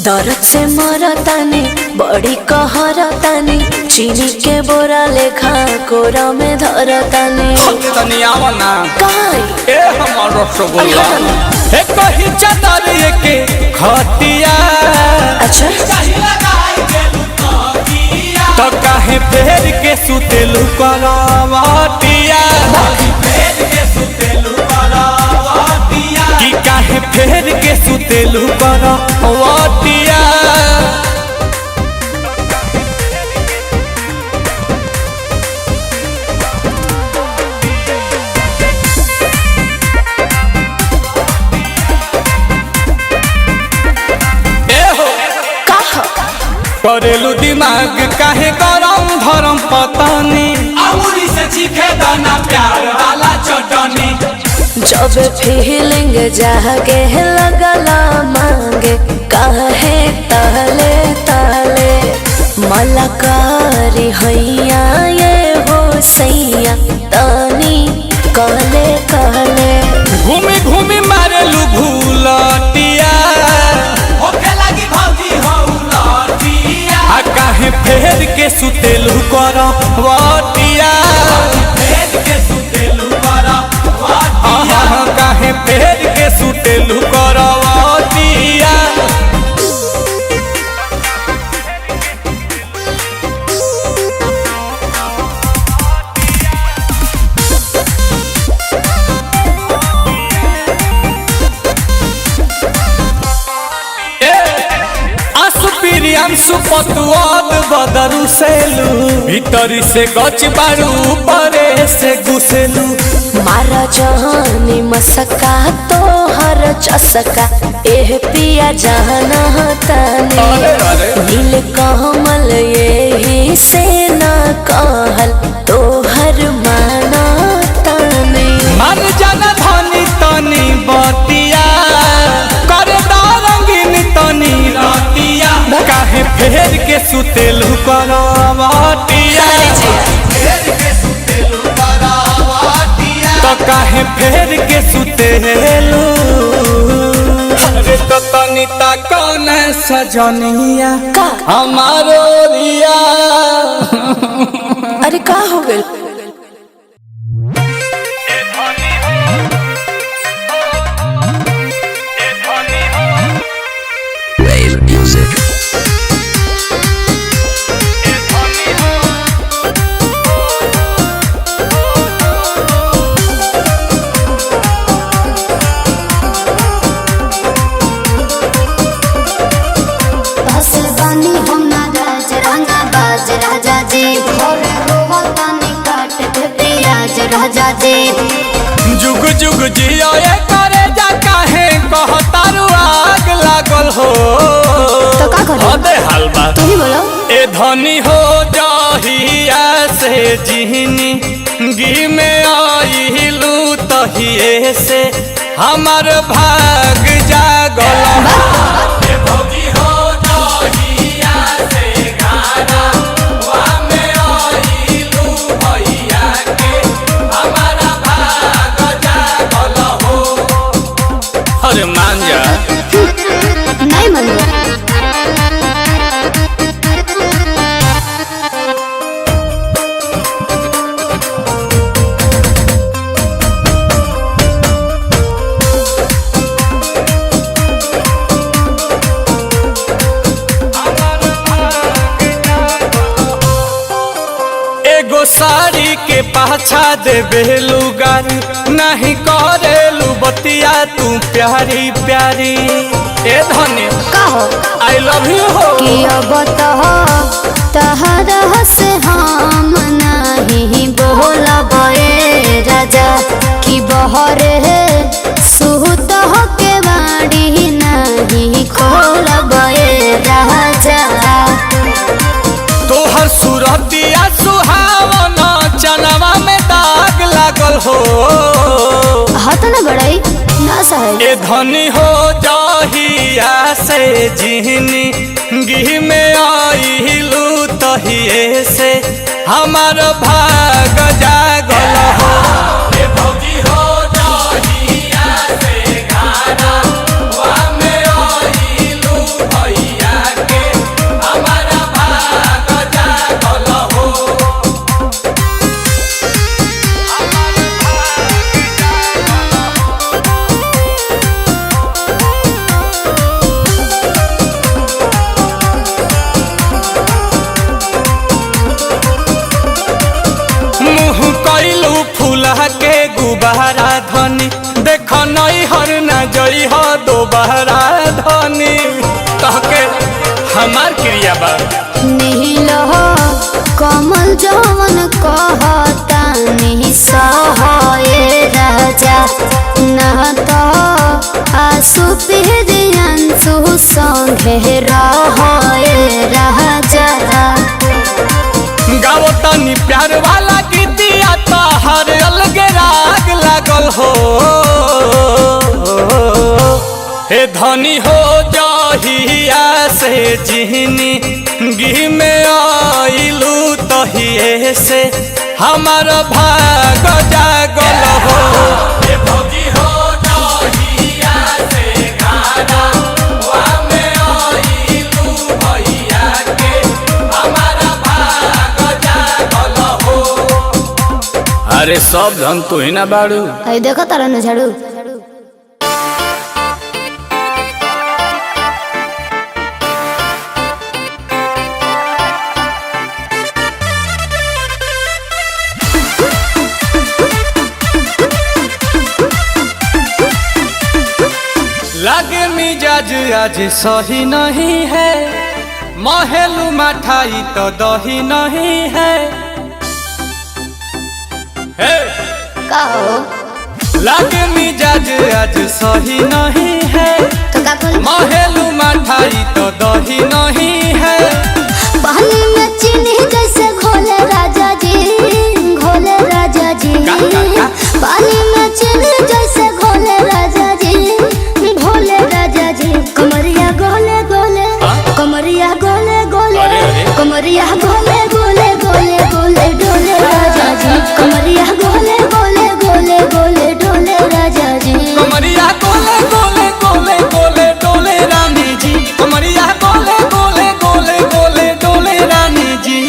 दर्द से मरतानी बड़ी कहरतानी चीनी के बोरा लेखा कोरा में धरतानी तनी आवा ना काई ए हमर रसगुल्ला ए कहि चादर के खटिया अच्छा तो काहे फेर के सुतेलु करवटिया कि काहे फेर के सुतेलु करवटिया करेलू दिमाग काहे गरम धरम पतानी अमूरी से चीखे दाना प्यार वाला चटनी जब फीलिंग जागे लगला मांगे काहे ताले ताले मलकारी हैया ये हो सैया तानी कहले कहले घूमी घूमी मारेलू भूलटिया काहे फेर के सुतेलू करवटिया काहे फेर के सुतेलू करवटिया सुपतुआद बदरू सेलू भीतरी से गच बारू परे से घुसेलू मारा जहानी मसका तो हर चसका एह पिया जाना तानी नील कमल यही से न कहल तो हर माना तानी मन जाना धनी तनी बतिया कर रंगीन तनी रतिया काहे फेर के सुतेलू करवटिया तो काहे फेर के सुतेलू अरे तो तनी ता कौन सजनिया हमारो रिया अरे का हो गइल राजा जी जुग जुग जियो ये करे जा काहे कहतारू आग लागल हो तो का करो अबे हलवा तू ही बोलो ए धनी हो जहिया से जिहनी गी में आइलू तहिए से हमर भाग जागल ए भौजी हो जहिया से गाना वा में आइलू भैया के हमारा भाग जागल हो अरे मान जा नहीं मानो साड़ी के पाछा देबे लुगार नहीं करेलू बतिया तू प्यारी प्यारी ए धनी कहो आई लव यू हो कि अब तहरा से हम नहीं बोलबे राजा कि बहरे सुत के बाड़ी नहीं खोलबे राजा तोहर सूरतिया सुहावना चनवा में दाग लागल हो हाथ न बड़ाई ना सा है। ए धनी हो जहिया से जिहनी गिह में आइलू तहिए से हमार भाग जागल हो। ए भौजी हो जहिया से गाना वा में आइलू भैया के हमार भाग जागल हो। फूला के गुबारा धनी देख नई हर न जई हो दोबारा धनी कहके हमार क्रिया बा नील हो कमल जवन कहता नहीं सहे राजा न तो आंसू पिहरियांसु संगे रहे राजा। गाओ तनी प्यार वाला गीतिया तो हर अलग राग लागल हो। हे धनी हो जहिया से जिहनी गिह में आइलू तहिए से हमार भाग जागल हो। हे भौजी हो जहिया से गाना वा में आइलू भैया के हमार भाग जागल हो। अरे सब धन तू ही ना बाड़ू। अरे देखो तारा न झाड़ू। लागे मिजाज आज सही नहीं है महलू मठाई तो दही नहीं है। का हो? लागे मिजाज आज सही नहीं है तो का करी? महलू मठाई तो दही नहीं है। पानी में चीनी जैसे घोले राजा जी घोले राजा जी। पानी में चीनी जैसे घोले राजा जी घोले राजा जी। कमरिया गोले गोले कमरिया गोले गोले कमरिया गोले गोले गोले गोले डोले राजा जी। कमरिया गोले गोले गोले गोले डोले राजा जी। कमरिया गोले गोले गोले गोले डोले रानी जी। कमरिया गोले गोले गोले गोले डोले रानी जी।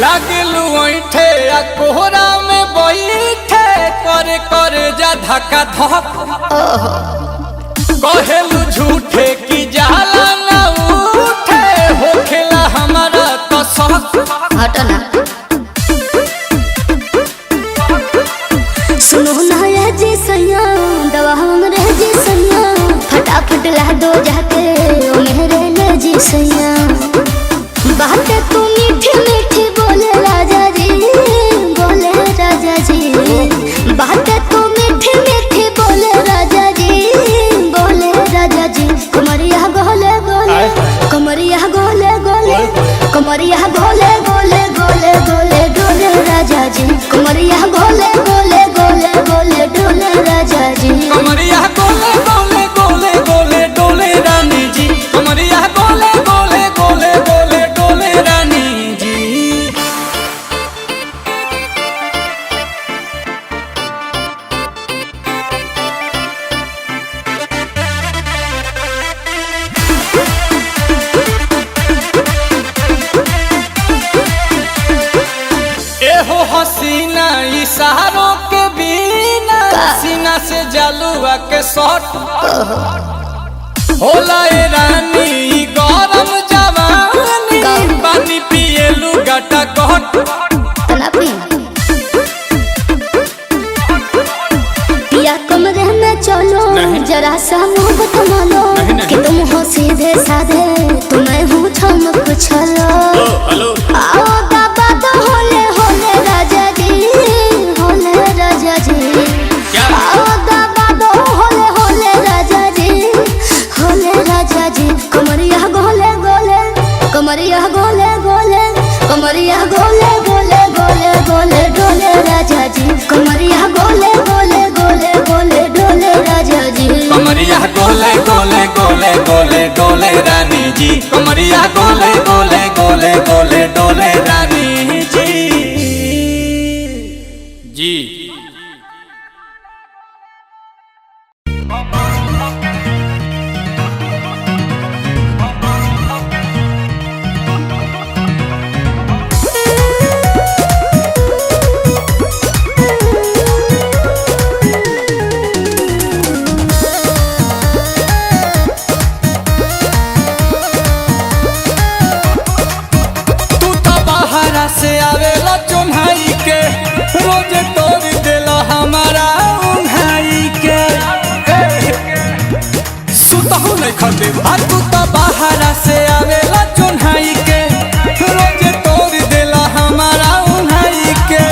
लागलू ऐठे आ कोहरा में बैठे करे करे जा धक्का धक कहेलू झूठे की जाला न उठे होखेला हमारा कसक। हटना सुनो ना ये जी सैया दवा हमरे जी सैया फटाफट ला दो जाके ओ मेरे ले जी सैया। बातें तू मीठी मीठी बोले राजा जी बोले राजा जी। बातें तू मीठी मीठी बोले राजा जी बोले राजा जी। कमरिया गोले गोले कमरिया गोले गोले कमरिया गोले गोले गोले गोले डोले राजा जी। कमरिया गोले गोले गोले गोले डोले राजा जी। कमरिया गोले गोले गोले गोले डोले रानी जी। कमरिया गोले गोले गोले गोले डोले रानी जी। एहो हसीना इशारों के बिना सीना से जलुआ के शॉट होला ए रानी गरम जवानी पानी पिए लुगाटा कट तना पी पिया कमरे में चलो जरा सा मोहब्बत मानो कि तुम हो सीधे साधे तुम्हें हूँ चमक छलो। आओ बाबा तो होले होले राजा जी होले राजा जी। आओ बाबा गोले गोले गोले गोले डोले राजा जी कमरिया गोले गोले गोले गोले डोले राजा जी कमरिया गोले गोले गोले गोले डोले रानी जी कमरिया गोले गोले गोले गोले डोले रानी जी जी। से आवेला चुन्हाई के रोज तोड़ देला हमारा उन्हाई के सुतहु नहीं खदे तू तो बाहरा से आवेला चुन्हाई के रोज तोड़ देला हमारा उन्हाई के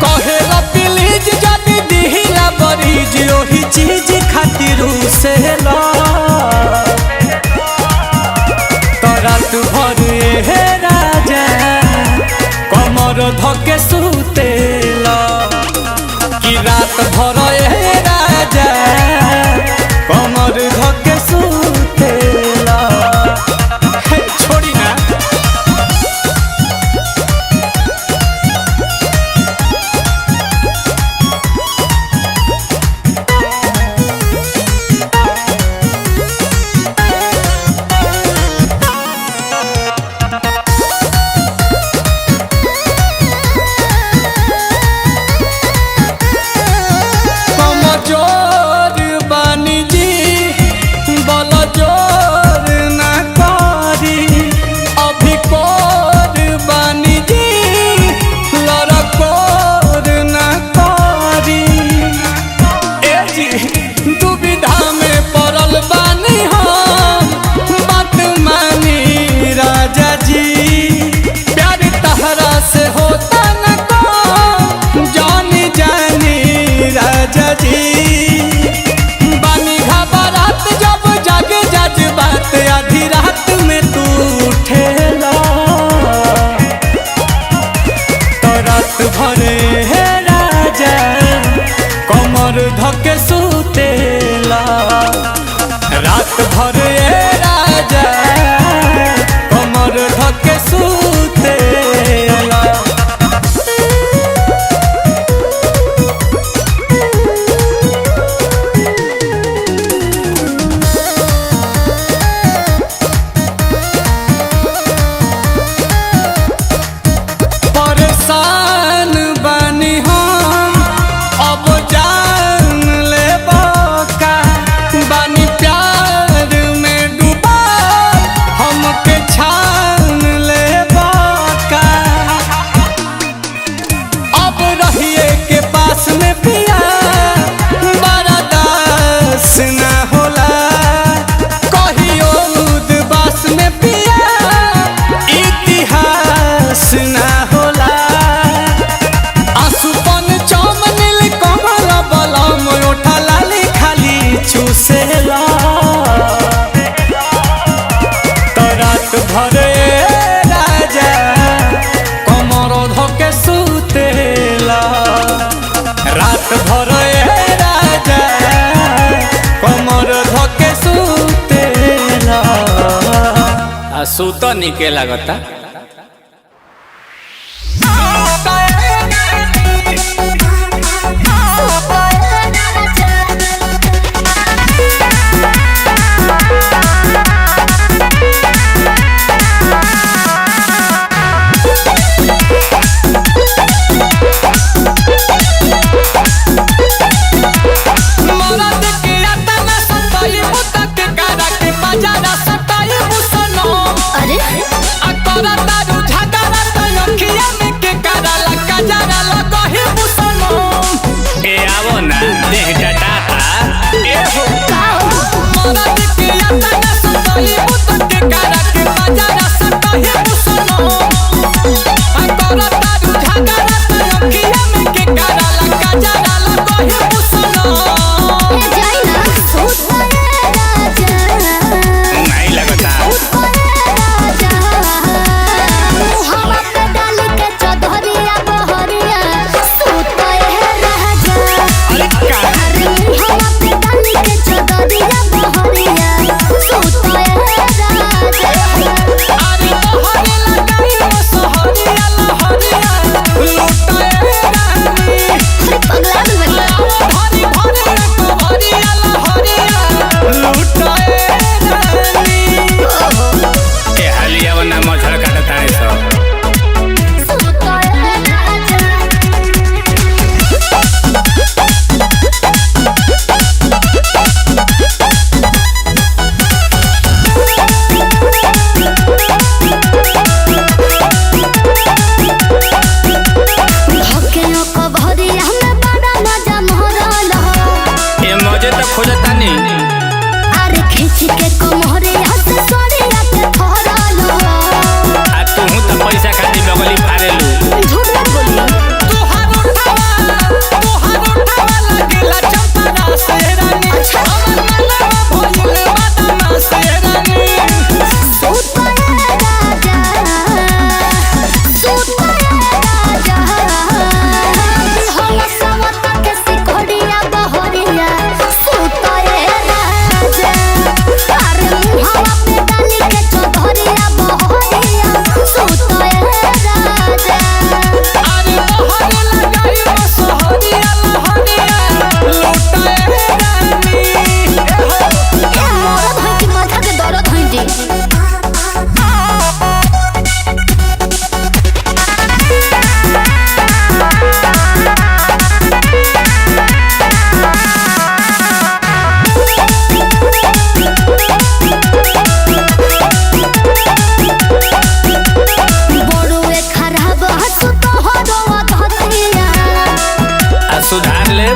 कहेला प्लीज जदी दिहिला बरीज ओही चीज खातिर से ला तो रात भर हे राजा कमर धके सुतेला कि रात भर ए राजा कमर धके सुतेला छोड़ी ना धके सुतेला रात भर ए राजा कमर धके सुतेला। परेशान बानी हम अब बानी प्यार में डूबा हमके छान ले बाका अब रहिए के पास में पिया बड़ा दास ना होला कहियो उदबास में पिया इतिहास ना होला आसुपन चमनिल कमल बलम ओठा लाली खाली चूसेला तो रात भर राजा कमर धके सुतेला रात भर राजा कमर धके सुतेला आ सुत निके लागता। अरे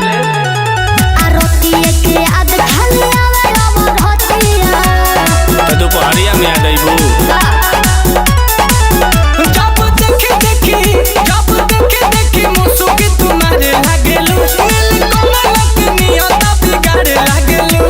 ले आरोतिए के याद खाली आवे अब होतिया तो दोपहरिया में आ गईबू जब देखी मुसुकी तुम्हारे लागेलू कमल के नियत बिगाड़े लागेलू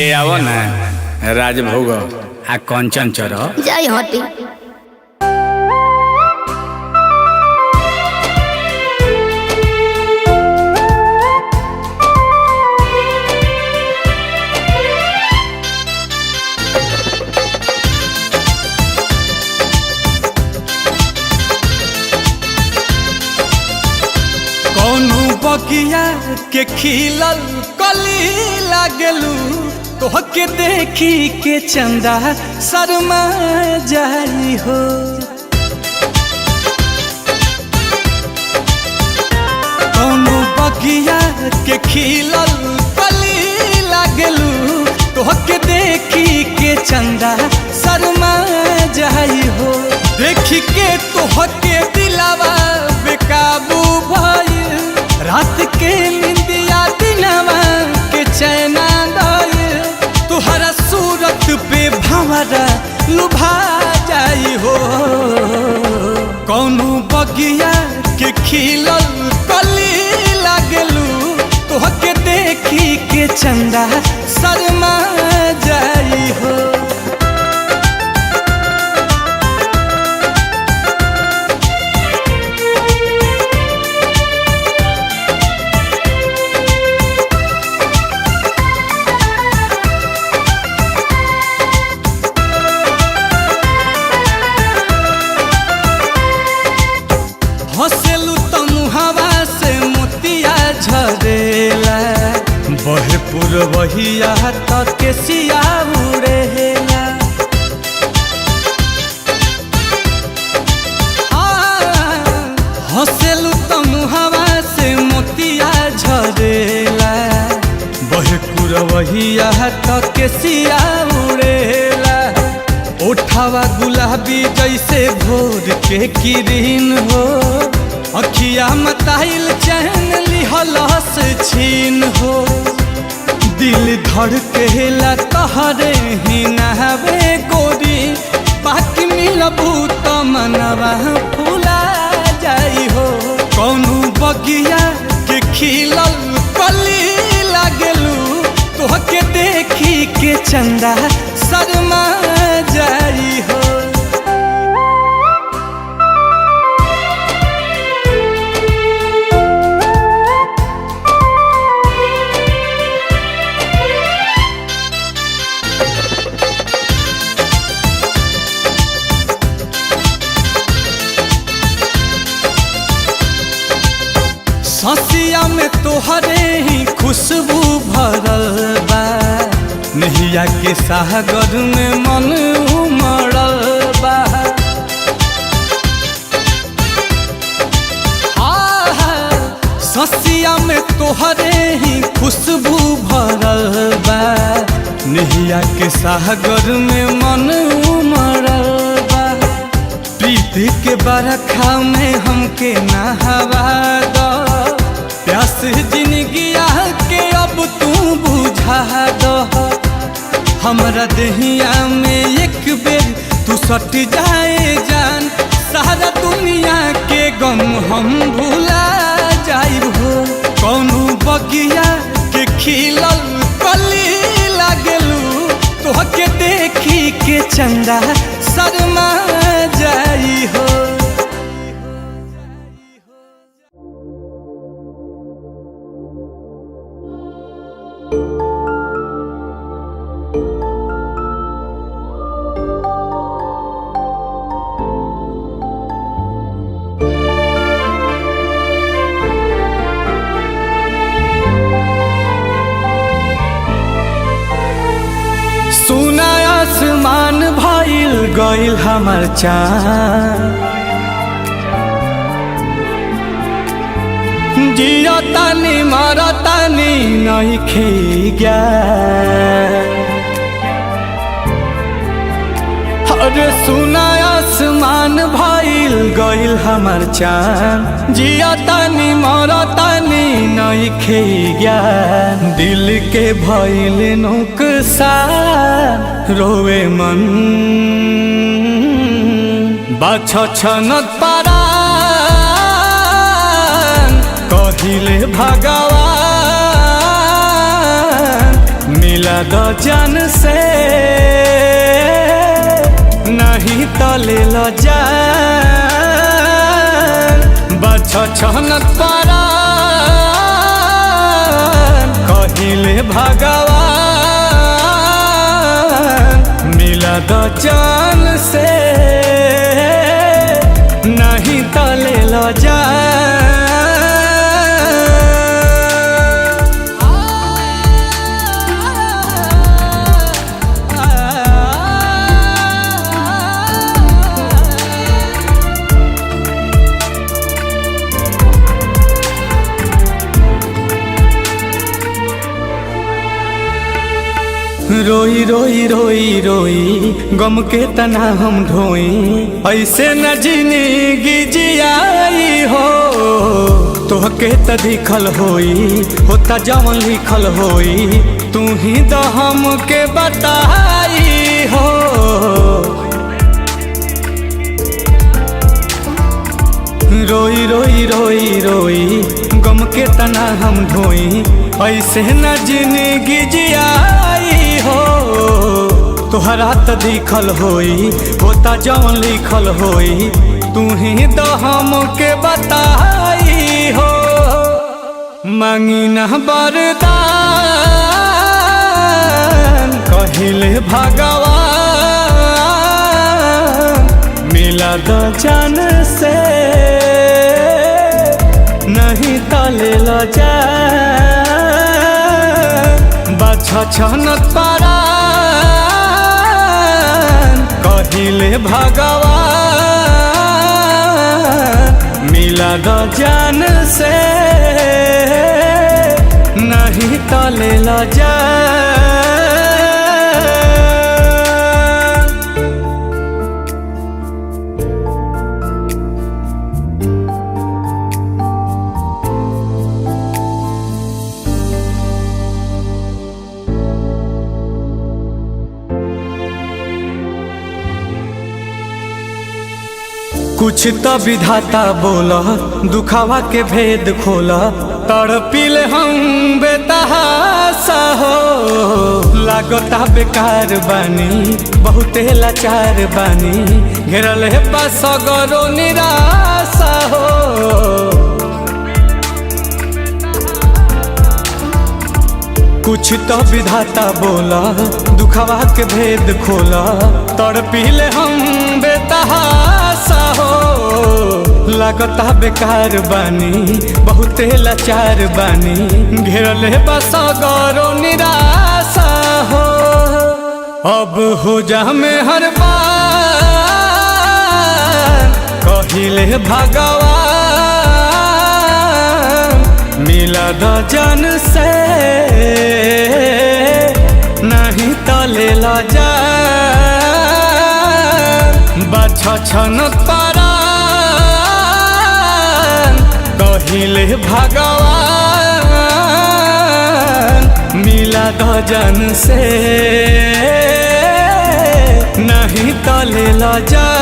ए आवो ना राजभोग आ कंचन चर जय हटी कौनो बगिया के खिलल कली लागलू तोहके देखी के चंदा शर्मा जाई हो कौनो बगिया के खिलल कली लागलू तोहके देखी के चंदा शर्मा जाई हो देखी के तोहके दिलावा बेकाबू भइल रात के निंदिया दिनवा के चैना गइल तुहरा सूरत पे भंवरा लुभा जाई हो कौनो बगिया के खिलल कली लागलू तोहके देखी के चंदा शर्मा जाई हो हंसेलू तो मुहावा से मोतिया झरेला बहे पुरवहिया तक के सिया उड़ेला हंसेलू तो मुहावा से मोतिया झरेला बहे पुरवहिया तक के सिया उड़ेला ओठावा गुलाबी जैसे भोर के किरीन हो अखिया मताइल चैन लिहलस छीन हो दिल धड़केला तहरे ही नहवे गोरी बाकी मिलबू तो मनवा फूला जाई हो कौनो बगिया के खिलल कली लागलू तोहके देखी के चंदा शर्मा जाई हो ससिया में तोहरे ही खुशबू भरल बा नहिया के सागर में मन उमड़ल बा ससिया में तोहरे ही खुशबू भरल बा नहिया के सागर में मन उमड़ल बा प्रीति के बरखा में हमके नहवा दो प्यास जिंदगिया के अब तू बुझा दो हमरा देहिया में एक बेर तू सट जाए जान सारा दुनिया के गम हम भुला जाइब हो कौनो बगिया के खिलल कली लागलू तोहके देखी के चंदा शर्मा जाई हो गइल हमर चाँद जिया तानी मारा तानी नहीं खे गया अरे सुना आसमान भइल गइल हमर चाँद जिया तानी मारा तानी नहीं खे गया दिल के भइल नुकसान रोवे मन बाछ छनत पारा कहिले भगवान मिला द जान से नहीं तले ल जान बाछ छनत पारा कहिले भगवान मिला द जान से नहीं तले ल जान रोई रोई रोई रोई गम के तना हम ढोई ऐसे न जिंदगी जियाई हो तोहके त दिखल होई होता जवन लिखल होई तू ही तो हमके बताई हो रोई रोई रोई रोई गम के तना हम ढोई ऐसे न जिंदगी जियाई हो तोहरा त दिखल होई होता जवन लिखल होई तू ही तो हमके बताई हो मांगी न वरदान कहिले भगवान मिला द जान से नहीं तले ल जान बाछ छनत पारा कहिले भगवान मिला द जान से नहीं तले ल जान कुछ तो विधाता बोला दुखावा के भेद खोला तड़पिले हम बेतहासा हो लागता बेकार बानी बहुते लाचार बानी घेरल है बस गरो निराशा हो कुछ तो विधाता बोला दुखावा के भेद खोला तड़पिले हम बेतहासा हो लागता बेकार बानी बहुते लाचार बानी घेरल है बस गरो निराशा हो अब हो जा में हर बार कहिले भगवान मिला द जान से नहीं तले ल जान बाछ छनत पारा कहिले भगवान मिला द जान से नहीं तले ल जान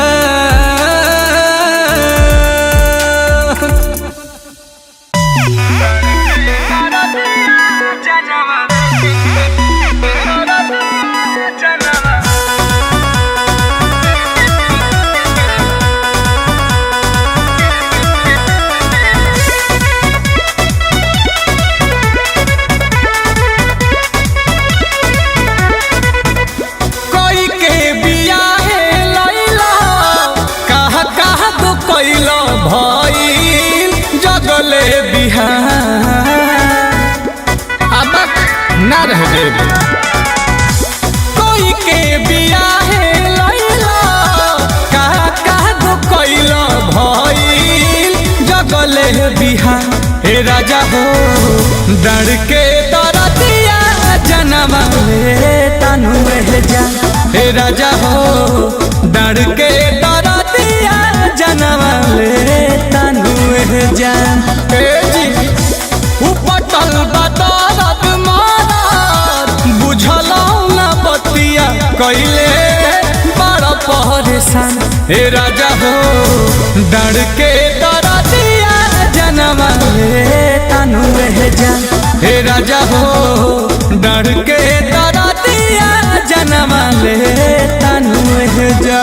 ना रह कोई के बियाहे लैला हे राजा हो डर के दरदिया जनवा ले तनु जा हे राजा हो डर के दरदिया जनवा ले तनु जा उपटल बदरत मारत बुझलौ ना बतिया कैले बड़ा परेशान हे राजा हो डर के दरदिया जनवा ले तनु जा हे राजा हो डर के दरदिया जनवा ले तनु जा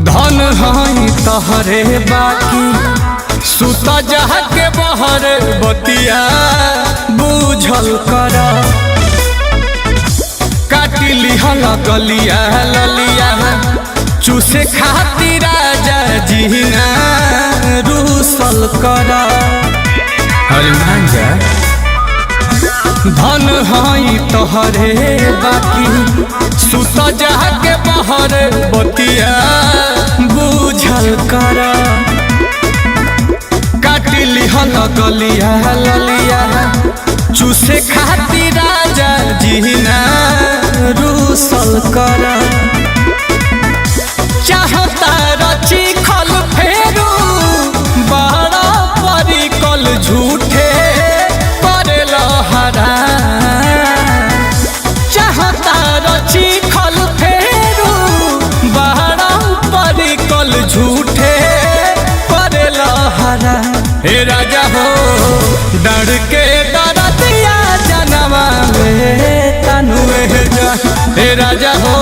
धन हई तहरे बाकी सुता जहा के बहर बतिया बुझल कर काटी लिहल गलिया ललिया चूसे खातिर राजा जीना रूसल कर हनुमान जा धन हई तोहरे बाकी सुत जाके बहर बतिया बुझल कर काटी लिहल गलिया ललिया चूसे खातिर राजा जीना रूसल कर चाहता रची खल फेरू बड़ा परिकल झूठे चाहता रची खल फेरू बहरा परिकल झूठे करे लहरा हे राजा हो डर के दरदिया जनवा ले तनु जा हे राजा हो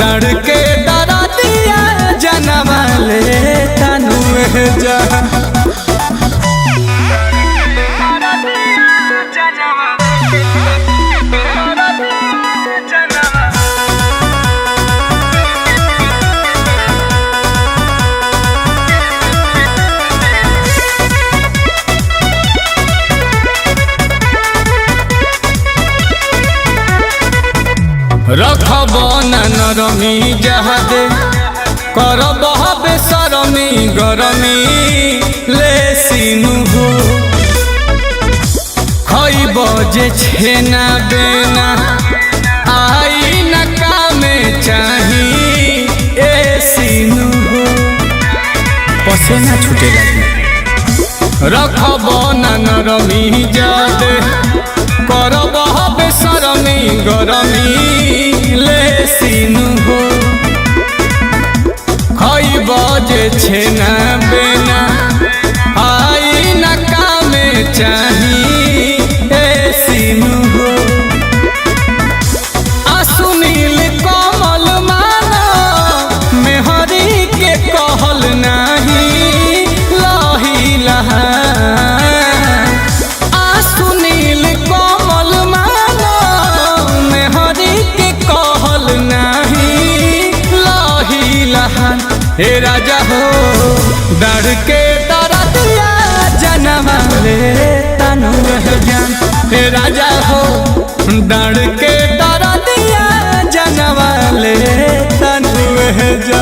डर के दरदिया जनवा ले तनु जा रखब नरमी जहादे करब बेसरमी गरमी ले सीनु हो खइब जे छेना बेना आई न कामे चाही ए सीनु हो पसेना छूटे लगी रखब नरमी जहादे करब बेसरमी गरमी ले सीनु हो खइब जे छेना बेना आई न कामे चाही ए सीनु हो सुनील कमल माना मेहरी के कहल नाही लही लहा हे राजा हो डर के दरदिया जनवा ले तनु जा हे राजा हो डर के दरदिया जनवा ले तनु जा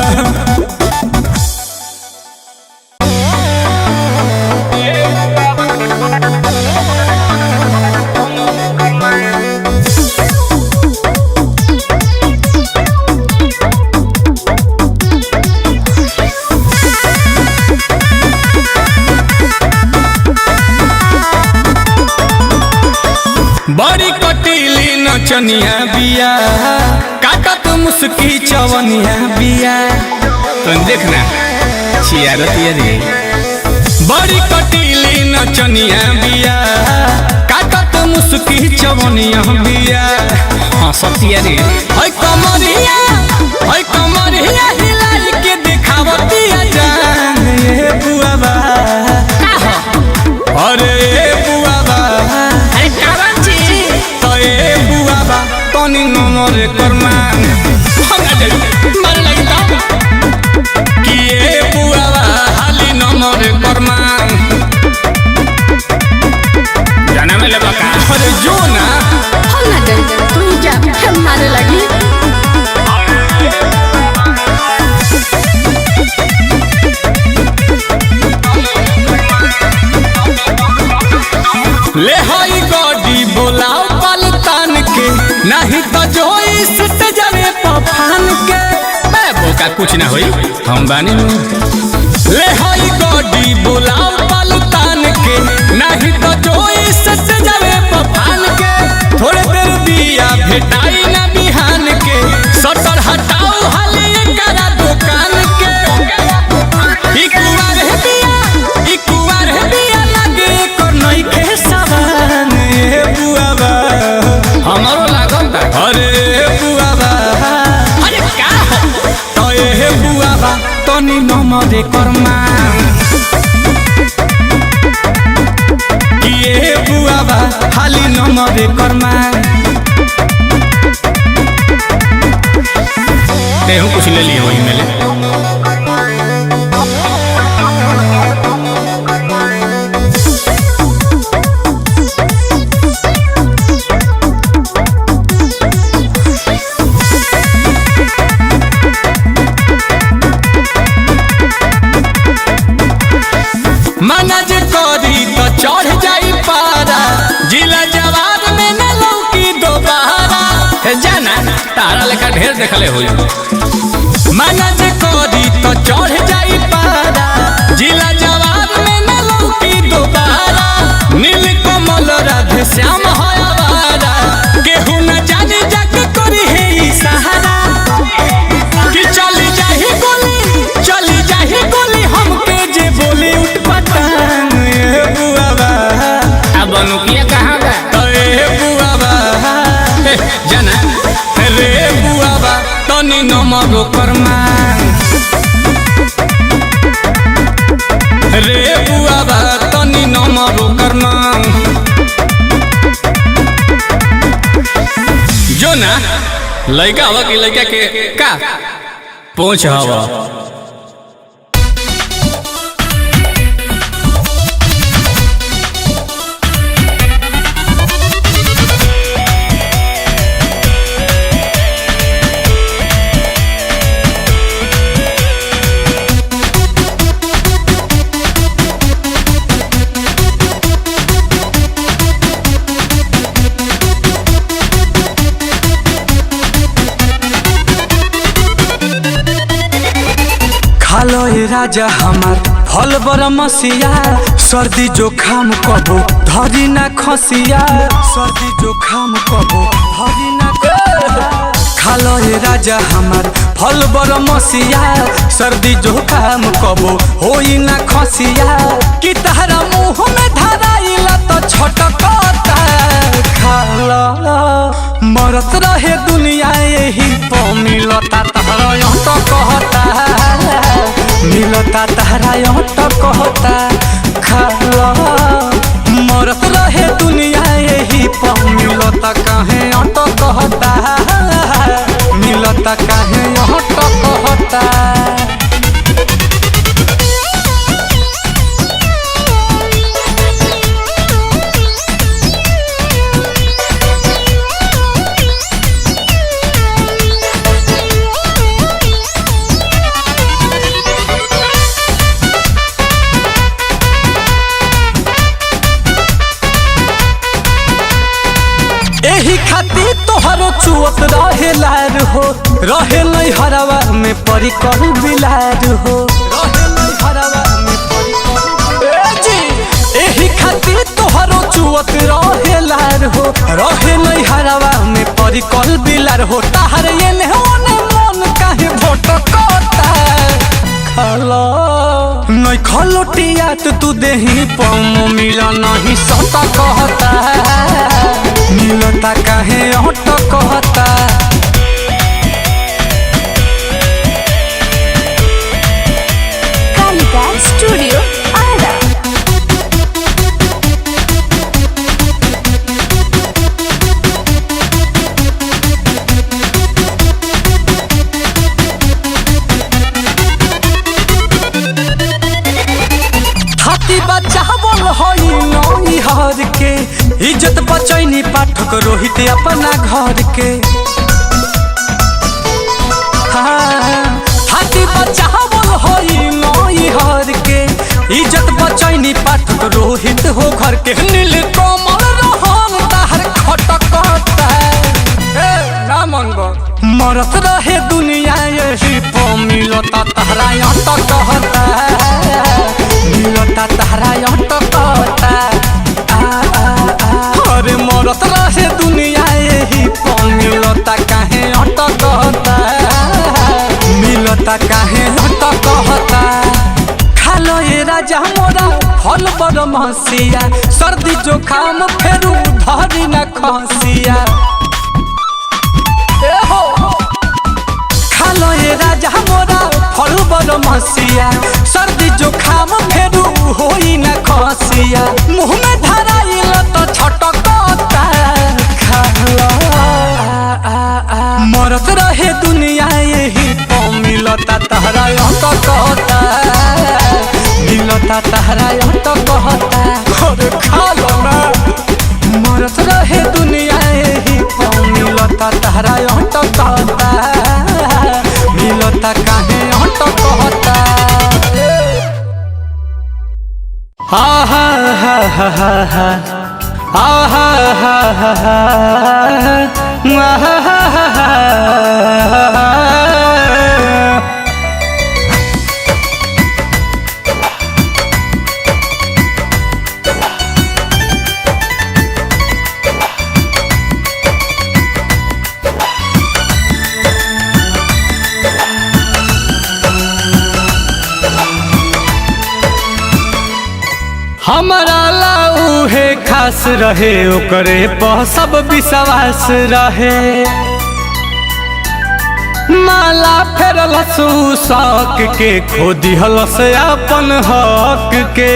बड़ी कटीली नचनिया बिया काटत मुस्की चवनिया बिया तुम देखना चियारतिया रे बड़ी कटीली नचनिया बिया काटत मुस्की चवनिया बिया हंसतिया रे है कमरिया हिलाई के दिखावतिया जान ये बुआबा अरे बुआबा अरे कावन जी तो ए बुआबा तनी ननरे करमान ले हई गॉडी बोलाओ पलतान के, नहीं तो जोई सुत जावे पफान के। मैं बोका कुछ ना होई हम बानी। ले हई गॉडी बोलाओ पलतान के, नहीं तो जोई सुत जावे पफान के। थोड़े देर बिया भेटाई ना बिहान के, सटर हटाओ हाले करा दुकान के। ई कुवार है बिया लागे को नई के सावन। ए बुआबा हमरो लागल अरे बुआबा अरे का हो तो ए बुआबा तनी नमरे कर्मा कि ए बुआबा खाली नमरे कर्मा। तेहू कुछ ले लियो वही में ले। मना जे करी तो चढ़ जाई पारा, जिला जवाब में न लौकी दोबारा। हे जाना तारा लेखा ढेर देखले होई। मना जे करी तो चढ़ जाई पारा, जिला जवाब में न लौकी दोबारा। नील कमल राधे श्याम है आवारा, केहू न जाने जाके करी है ई सहारा। कि चली जाही गोली हमके जे बोली उठ पटांग। ए बुआबा अब अनुकिया कहाँ बा तो ए बुआबा जाना रे बुआबा तनी नमरो कर्मा। रे बुआबा तनी नमरो कर्मा। जो ना लड़का हवा की लड़का के का पहुंच हवा। खालो ए राजा हमार फल बर मसिया, सर्दी जोखाम कबो धरी ना खसिया। सर्दी जोखाम कबो धरी ना खसिया। खालो ए राजा हमार फल बर मसिया, सर्दी जोखाम कबो होई ना खसिया। कि तहरा मुँह में धराइला तो छटकता। खालो मरत रहे दुनिया यही प मिलता तहरा यहाँ तो कहता। मिलता तहरा यहाँ तो कहता। खाला मरत रहे दुनिया यही प मिलता काहे यहाँ तो कहता। मिलता काहे यहाँ तो कहता। एही खातिर तोहरो चुअत रहे लार हो, रहे नहीं हरवा में परी कहू बिलार हो। रहे नहीं हरवा में परी कहू। एही खातिर तोहरो चुअत रहे लार हो, रहे नहीं हरवा में परी कहू बिलार हो। ताहर ये ने मन काहे भटकता। खाला नहीं खलोटिया तू देही पम मिला नहीं सता कहता। मिलता काहे ऑट कहता। कालिका स्टूडियो आरा। हाथी बच्चा बोल हई नई हर के, इज्जत बचैनी पाठक रोहित अपना घर के। हाथी बच्चा बोल हई नई हर के, इज्जत बचैनी पाठक रोहित हो घर के। नील कमल मरत रहे दुनिया यही पो मिलता तहरा कहता मिलता तहरा कहता अरे मरत रहे दुनिया यही पो मिलता काहे कहता मिलता काहे कहता खालो ये राजा मोरा फल बड़ महसिया सर्दी जोखाम फेरू धरी न खसिया खालो ये राजा मोरा फल बड़ महसिया सर्दी जोखाम फेरू होई न खसिया मुँह में धराइल तो छटकता खालो मरत रहे दुनिया यही पो मिलता तहरा कहता मिलता तहरा कहता अरे खालो ना मरत रहे दुनिया यही पो मिलता तहरा कहता मिलता काहे कहता हा हा हा हा हा हा हा हा हा हा हमारा लाऊ है खास रहे ओकरे पर सब विश्वास रहे माला फेरल शौक के खो दिहल से अपन हक के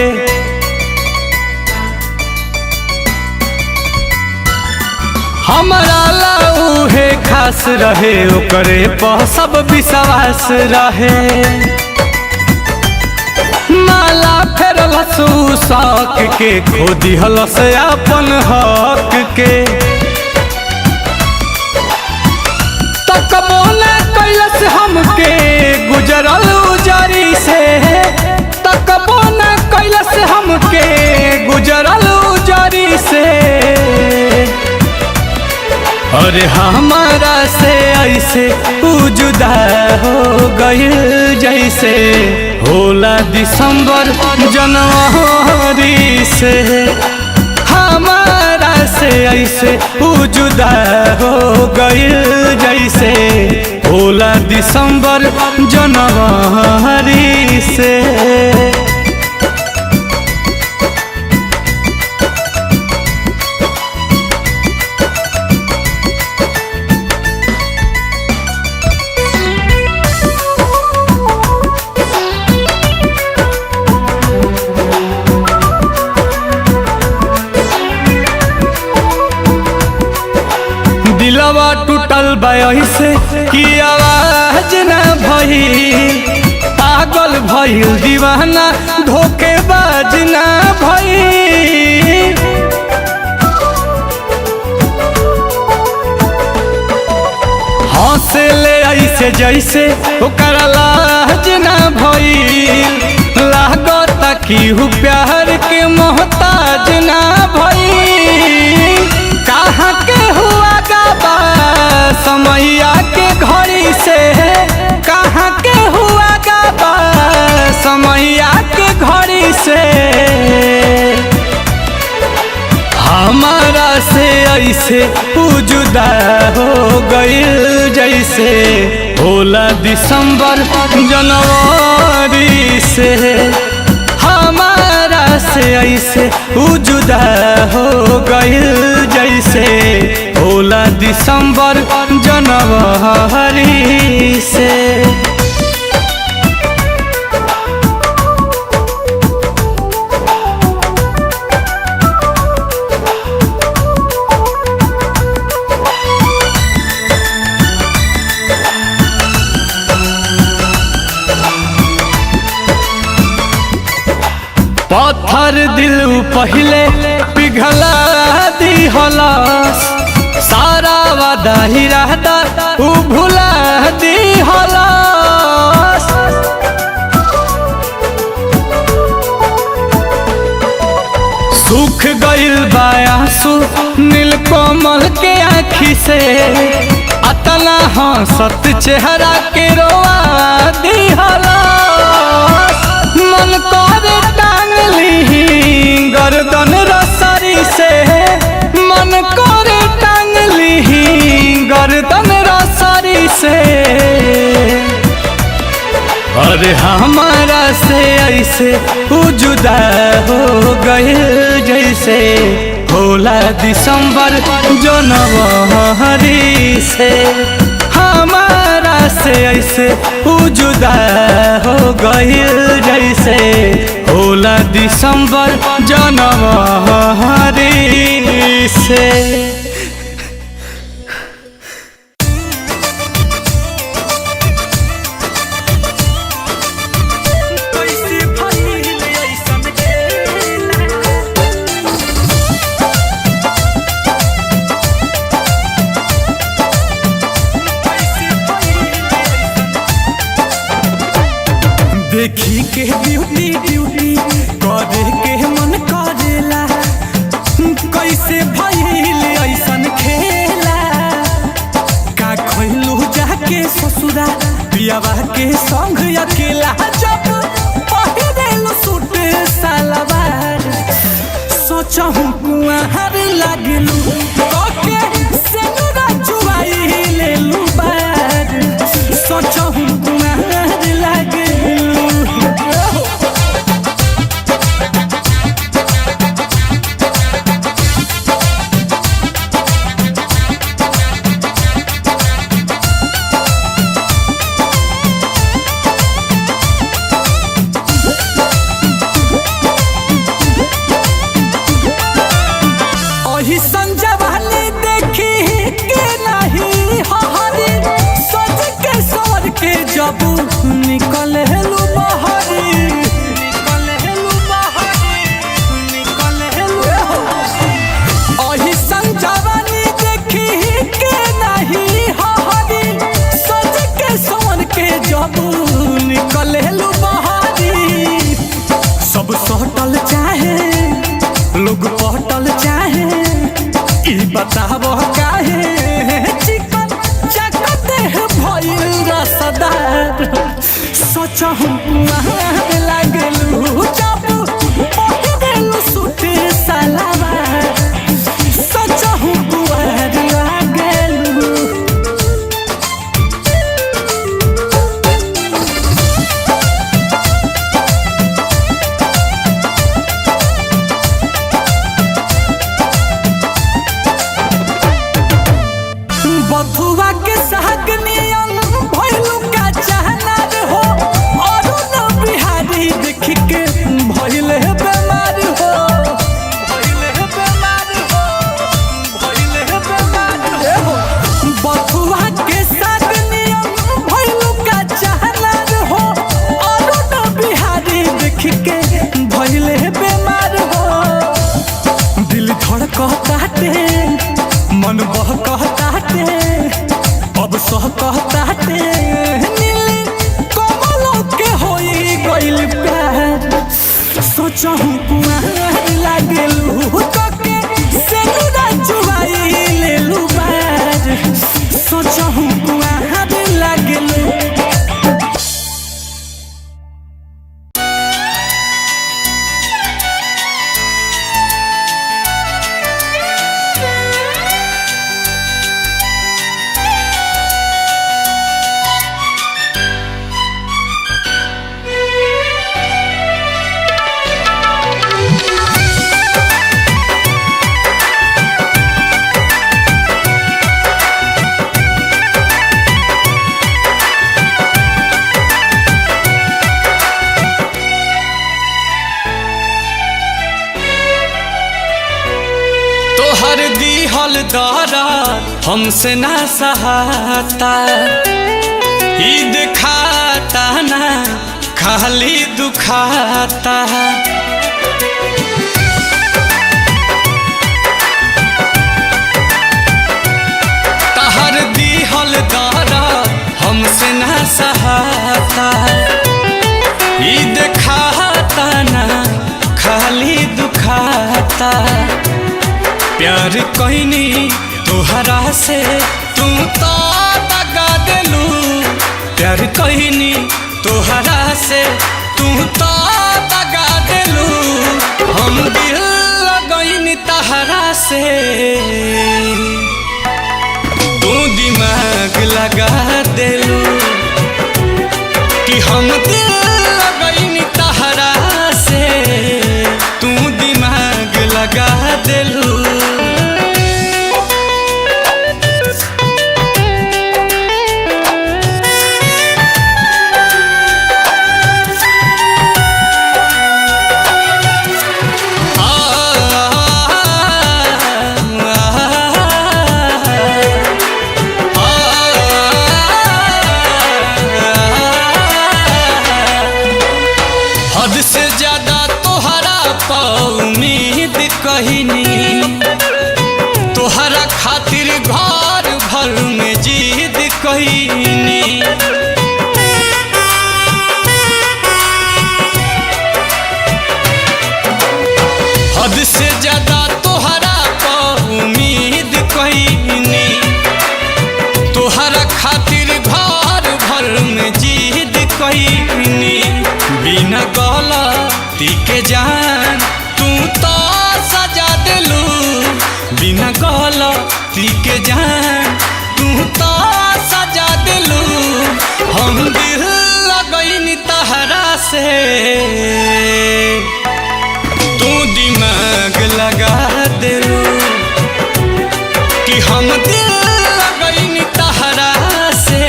हमारा लाऊ है खास रहे ओकरे पर सब विश्वास रहे माला फेरल शौक के खो दिहल से अपन हक के तकबो न कैलस हमके गुजरल उजरी से तकबो न कैलस हमके गुजरल उजरी से अरे हमारा से ऐसे जुदा हो गइल जैसे होला दिसंबर जनवरी से हमारा से ऐसे जुदा हो गइल जैसे होला दिसंबर जनवरी से दिलवा टूटल से कि आवाज न भई पागल भइल दीवाना धोखेबाज न भई हंसे ले ऐसे जैसे ओकर लाज न भई लागता कि प्यार के मोहताज न भई कहाँ के हुआ गाबा समैया के घड़ी से कहाँ के हुआ गाबा समैया के घड़ी से हमारा से ऐसे जुदा हो गइल जैसे होला दिसंबर जनवरी से हमारा से ऐसे जुदा हो गइल जैसे होला दिसंबर जनवरी से पत्थर दिल पहले पिघला दिहलस सारा वादा ही रहता उ भुला दिहलस सूख गइल बा आंसू नीलकमल के आँखी से अतना हंसत चेहरा के रोआ दिहला मन करे टांग ली गर्दन रसरी से मन करे टांग ली गर्दन रसरी से अरे हमारा से ऐसे जुदा हो गए जैसे होला दिसंबर जनवरी से हमारा से ऐसे जुदा हो गए जैसे होला दिसंबर जनवरी से। देखी के ब्यूटी ब्यूटी करे के मन करेला कैसे भइल ऐसन खेला का खइलू जाके ससुरा पियावा के संग अकेला जब पहिरेलू सूट सलवार सोचहु कुआर लागलू ओके सेनुरा जुआई लेलू बार सोचहु कुआर लागलू। सब सटल चाहे लोग पटल चाहे ई बताब काहे चिकन चकते भइल रसदार सोचहु लागलू जब पहिरेलू सूट सलवार सोचहु कुआर लागलू। बथुआ के साग नियन भइलू का चाहना हो और न बिहारी देख के भइल बेमार हो भइल बेमार हो भइल बेमार हो बथुआ के साग नियन भइलू का चाहना हो और न बिहारी देख के भइल बेमार हो दिल धड़कताटे मन बहकताटे अब सहकताटे नीली कमलों के होई गइल प्यार सोचहु कुआर लागलू तके सेनुरा जुआई लेलू बार सोचहु कुआर लागलू। तोहर दिहल दर्द हमसे ना सहाता ई दिखाता ना खाली दुखाता तोहर दिहल दर्द हमसे ना सहाता ई दिखाता ना खाली दुखाता प्यार कहनी तोहरा से तू तो प्यार कहनी तोहरा से तू तो दगा देलू हम दिल लगनी तहरा से तू दिमाग लगा देलू कि हम दिल लगनी तहरा से तू दिमाग लगा देलू हद से ज्यादा तोहरा उम्मीद कहनी तोहरा खातिर घर भर में जीद कहनी हद से ज्यादा तोहरा उम्मीद कहनी तोहरा खातिर घर भर में जीद कहनी बिना गलती के जान तू तो सजा देलू बिना गलती के जान तू तो सजा देलू हम दिल लगनी तहरा से तू दिमाग लगा देलू कि हम दिल लगनी तहरा से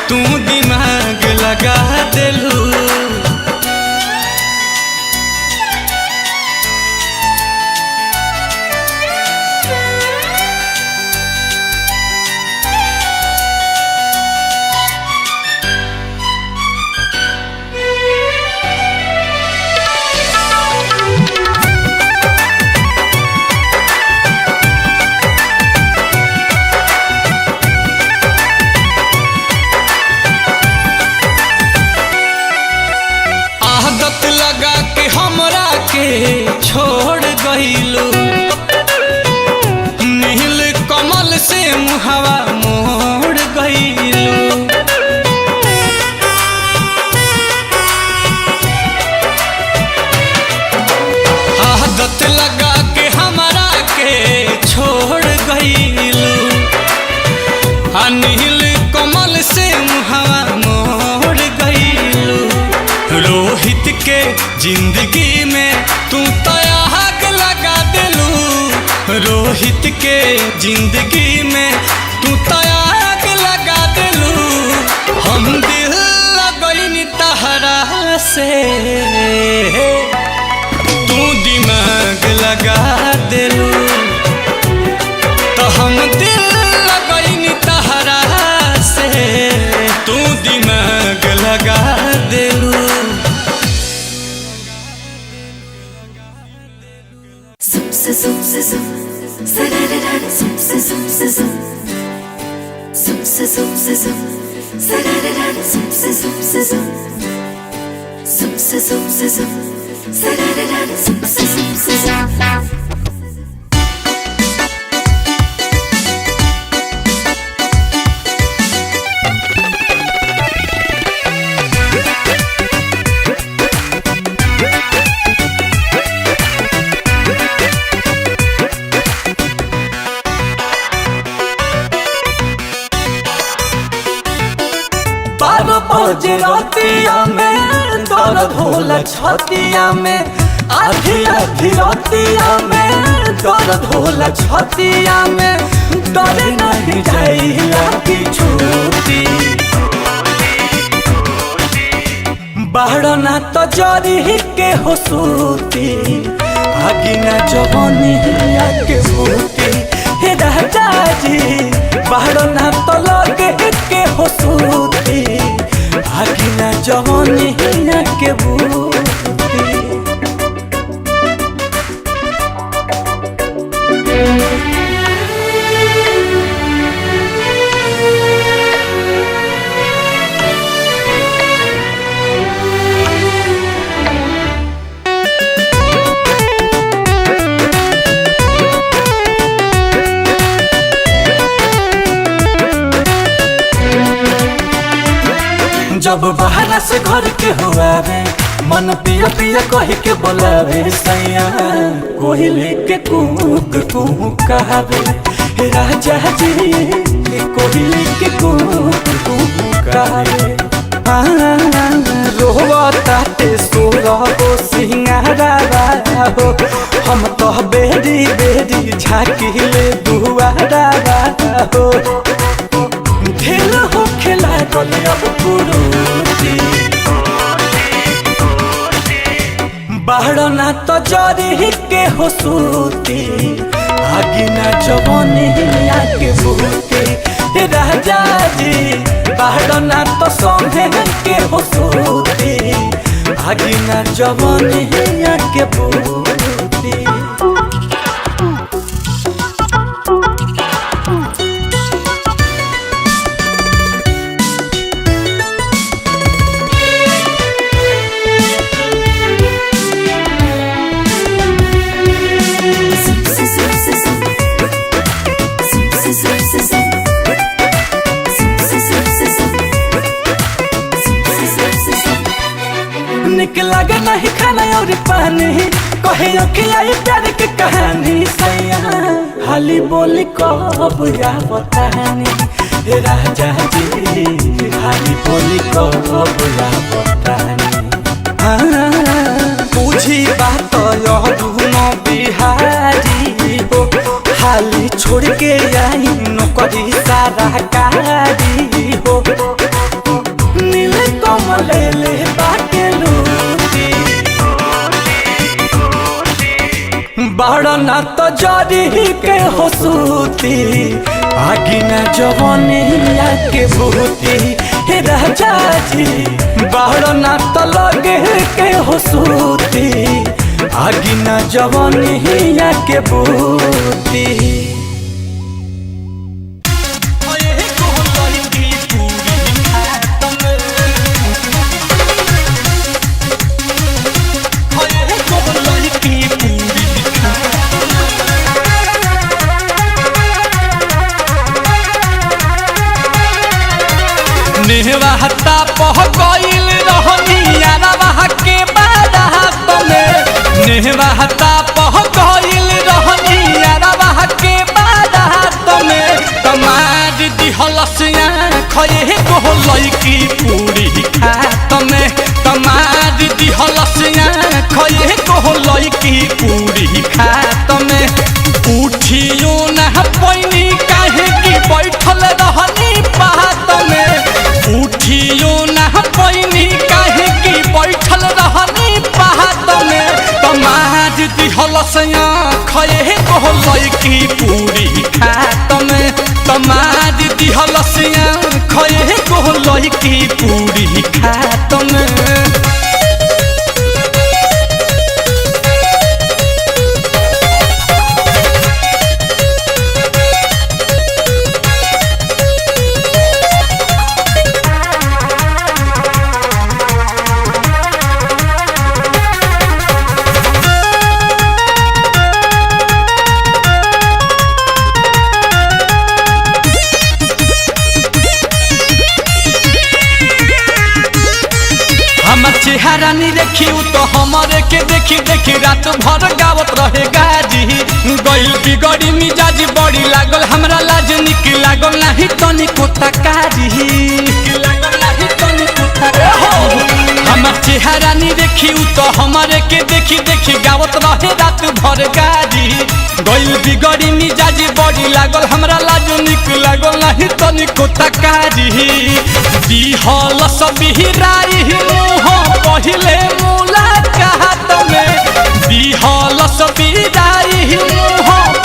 तू दिमाग लगा देलू आदत लगा के हमरा के छोड़ गइलू नील कमल से मुहवा मोड़ गइलू आदत लगा के हमरा के छोड़ गइलू नील कमल से मुहवा मोड़ गइलू रोहित के जिंदगी में तू तो आग लगा देलू रोहित के जिंदगी में तू तो आग लगा देलू हम दिल लगनी तहरा से तू दिमाग लगा देलू तो हम दिल लगनी तहरा से तू दिमाग लगा देलू बजे रातिया में दर्द होला छतिया में आधी आधी रातिया में दर्द होला छतिया में डर नहीं जाइया की छूटी बाहर तो जरी के हो सूती आगे न जवानी के मूर्ति हे राजा जी बाहर तो लगे के हो सूती आगे न जवानी के मूर्ति जब बाहर से घर के हुआवे मन पिया पिया कह के बोलावे सैया कोयले के कूक कूक कहावे हे राजा जी कोयले के कूक कूक कहावे रोवता ते सोरगो सिंगारा हो हम तो बेरी बेरी झाँकिले दुआरा हो खेल हो खेला गले अब पुरुती बाहर तो जरी के हो सूती आगिना जवानी आके बूती राजा जी बाहर तो सोहे के हो सूती आगिना जवानी आके बूती निक लगे नहीं खाना और पानी कहे अखियाई प्यार के कहानी सैया हाली बोली कब या बतानी हे राजा जी हाली बोली कब या बतानी बुझी बात यह बिहारी हो हाली छोड़ के आई नौकरी सारा कारी हो नील कमल ले बाटे बड़ना तो जरी के हो सूती आगिना जवानी के बूती हे राजा जी बड़ना तो लगे के हो सूती आगिना जवानी के बूती नेहवाता पह गइल रहनी यारवा के बारात में नेहवाता पह गइल रहनी यारवा के बारात में तमार दिहलसिया खये को लईकी पूरी खात में तमार दिहलसिया खये को लईकी पूरी खात में उठियो ना पैनी काहे की बैठल रहनी बात में उठियो ना पैनी काहे की बैठल रहनी बात में तमाज दिहलसिया खये को लईकी पूरी खात में तमाज दिहलसिया खये को लईकी पूरी खात में चेहरा नहीं देखी तो हमारे के देखी देखी रात भर गावत रहे गाजी गइल बिगड़ी मिजाज बड़ी लागल हमरा लाज निक लागल नहीं तनिको तकारी हमार चेहरा नहीं देखी तो हमारे के देखी देखी गावत रहे रात भर गाजी गइल बिगड़ी मिजाज बड़ी लागल हमरा लाज निक लागल नहीं तनिको तकारी दिहल सब हिराई पहिले मुलाकात में दिहल सबीराई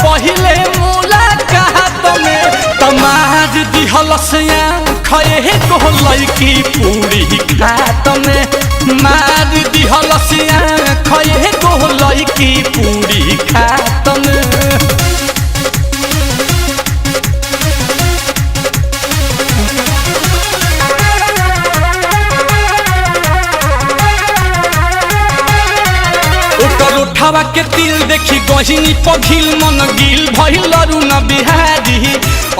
पहिले मुलाकात में तमाज दिहल से खये को लईकी पूरी खात में मार दिहल से खये को लईकी पूरी खात में उठावा के तिल देखी गहिनी पघिल मन गिल भइल रुन बिहारी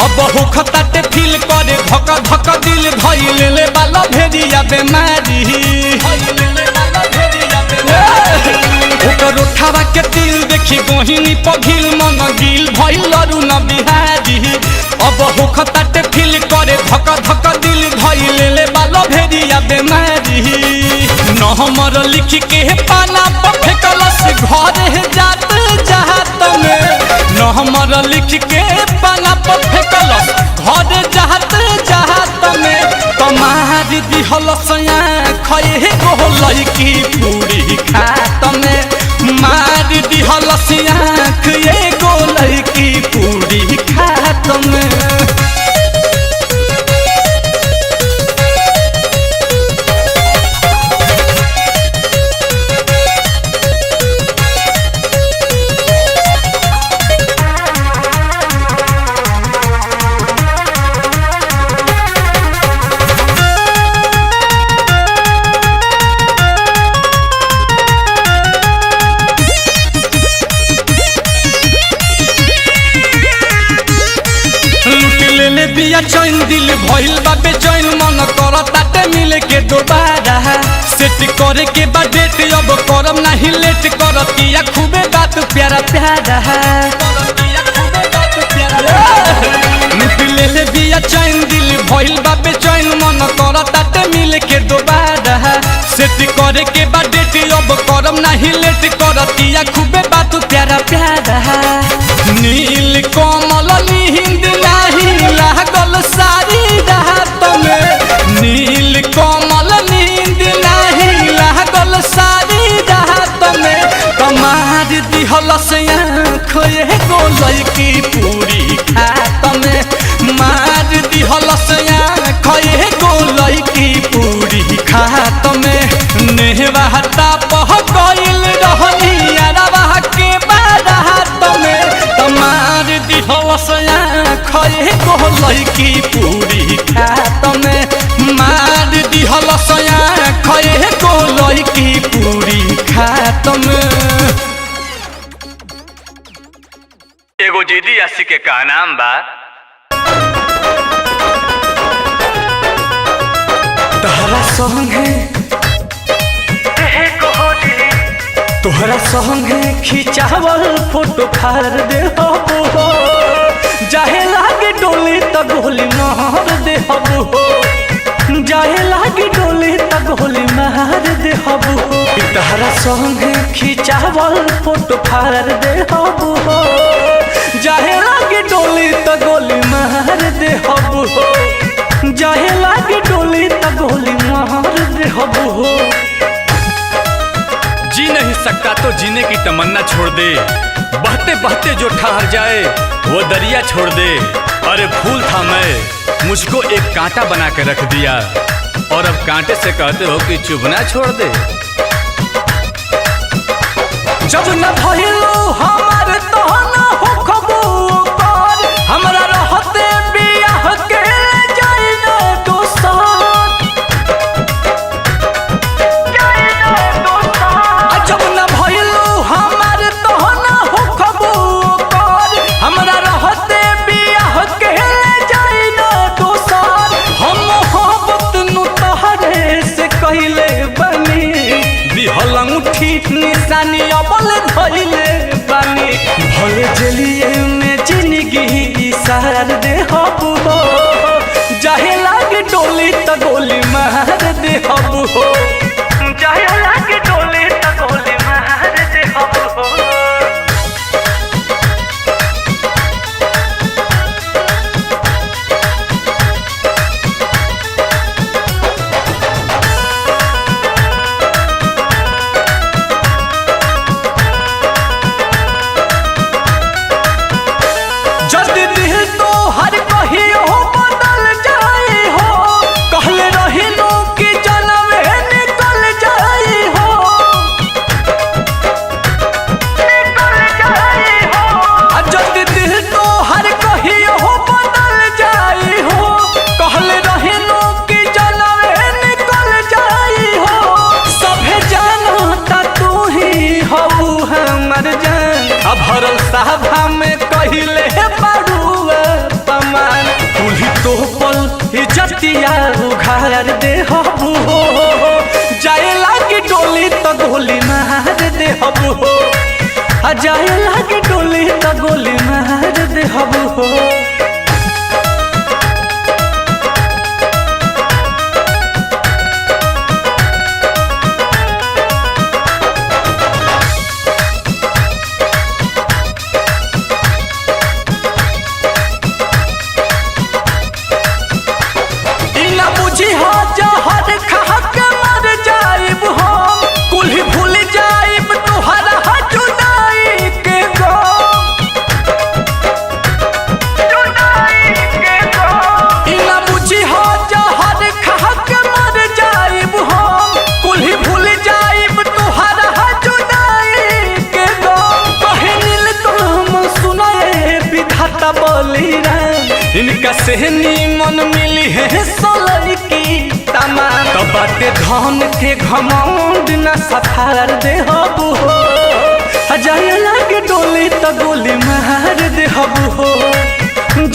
अब होखताटे फील करे धक धक दिल धइल ले बाला भेड़िया बेमारी ओकर उठावा के तिल देखी गहिनी पघिल मन गिल भइल रुन बिहारी अब होखताटे फील करे धक धक दिल धइल ले बाला भेड़िया बेमारी न हमर लिख के पाना पर फेकलस घर जात जहात में न हमर लिख के पाना पर फेकलस घर जात जहात में कमार दिहलस खये गो लड़की पूरी खात में मार दिहलस ये गो लड़की पूरी खात में बिया चैन दिल भइल बा बेचैन मन करताटे मिले के दोबारा सेट करे के बा डेट अब करम नहीं लेट करतिया खूबे बात प्यारा प्यारा ले बिया चैन दिल भइल बा बेचैन मन करताटे मिले के दोबारा सेट करे के बा डेट अब करम नहीं लेट करतिया खूबे बात प्यारा प्यारा नील कमल नींद नहीं लागल सारी रात में नील कमल नींद नहीं लागल सारी रात में कमार दिहलस खोए गो लड़की पूरी खात में मार दिहलस खोए गो लड़की पूरी खात में नेहवाता पह गइल रहनी अरवा के बारात में कमार दिहलस खये गो लड़की पूरी खात में मार दिहलस खये गो लड़की पूरी खात में एगो जिदी आशी के का नाम बा तोहरा संगे खिंचावल फोटो फाड़ दे हो जाहे लागे डोली त गोली मार दे हो जाहे लागे डोली त गोली मार दे हो तोहरा संगे खिंचावल फोटो फाड़ दे हो जाहे लागे डोली त गोली मार दे हो जाहे लागे डोली त गोली मार दे हो जी नहीं सकता तो जीने की तमन्ना छोड़ दे बहते बहते जो ठहर जाए वो दरिया छोड़ दे अरे फूल था मैं मुझको एक कांटा बना के रख दिया और अब कांटे से कहते हो कि चुभना छोड़ दे जब न भइलो हमार तो न हो खबर हमरा रहते बियाह के जाई न दोसर जब न भइलो हमार तो न हो खबर हमरा रहते बियाह के जाई न दोसर हम मोहब्बत नु तोहरे से कइले बनी दिहल अंगूठी निशानी अबल धइले बानी भले जलिए में जिंदगी सार दे हबू हो जाहे लागे डोली त गोली मार दे हबू हो जाहे लागे डोली त गोली मार दे हबू हो छतिया उघार दे हबू हो जाए लागे डोली तो गोली मार दे हबू हो आ जाए लागे डोली तो गोली मार दे हबू हो इनका सहनी मन मिली है सोलर की तमाम तो बाटे धन के घमंड न सफार दे हबू हो जाए लागे डोली तो गोली मार दे हबू हो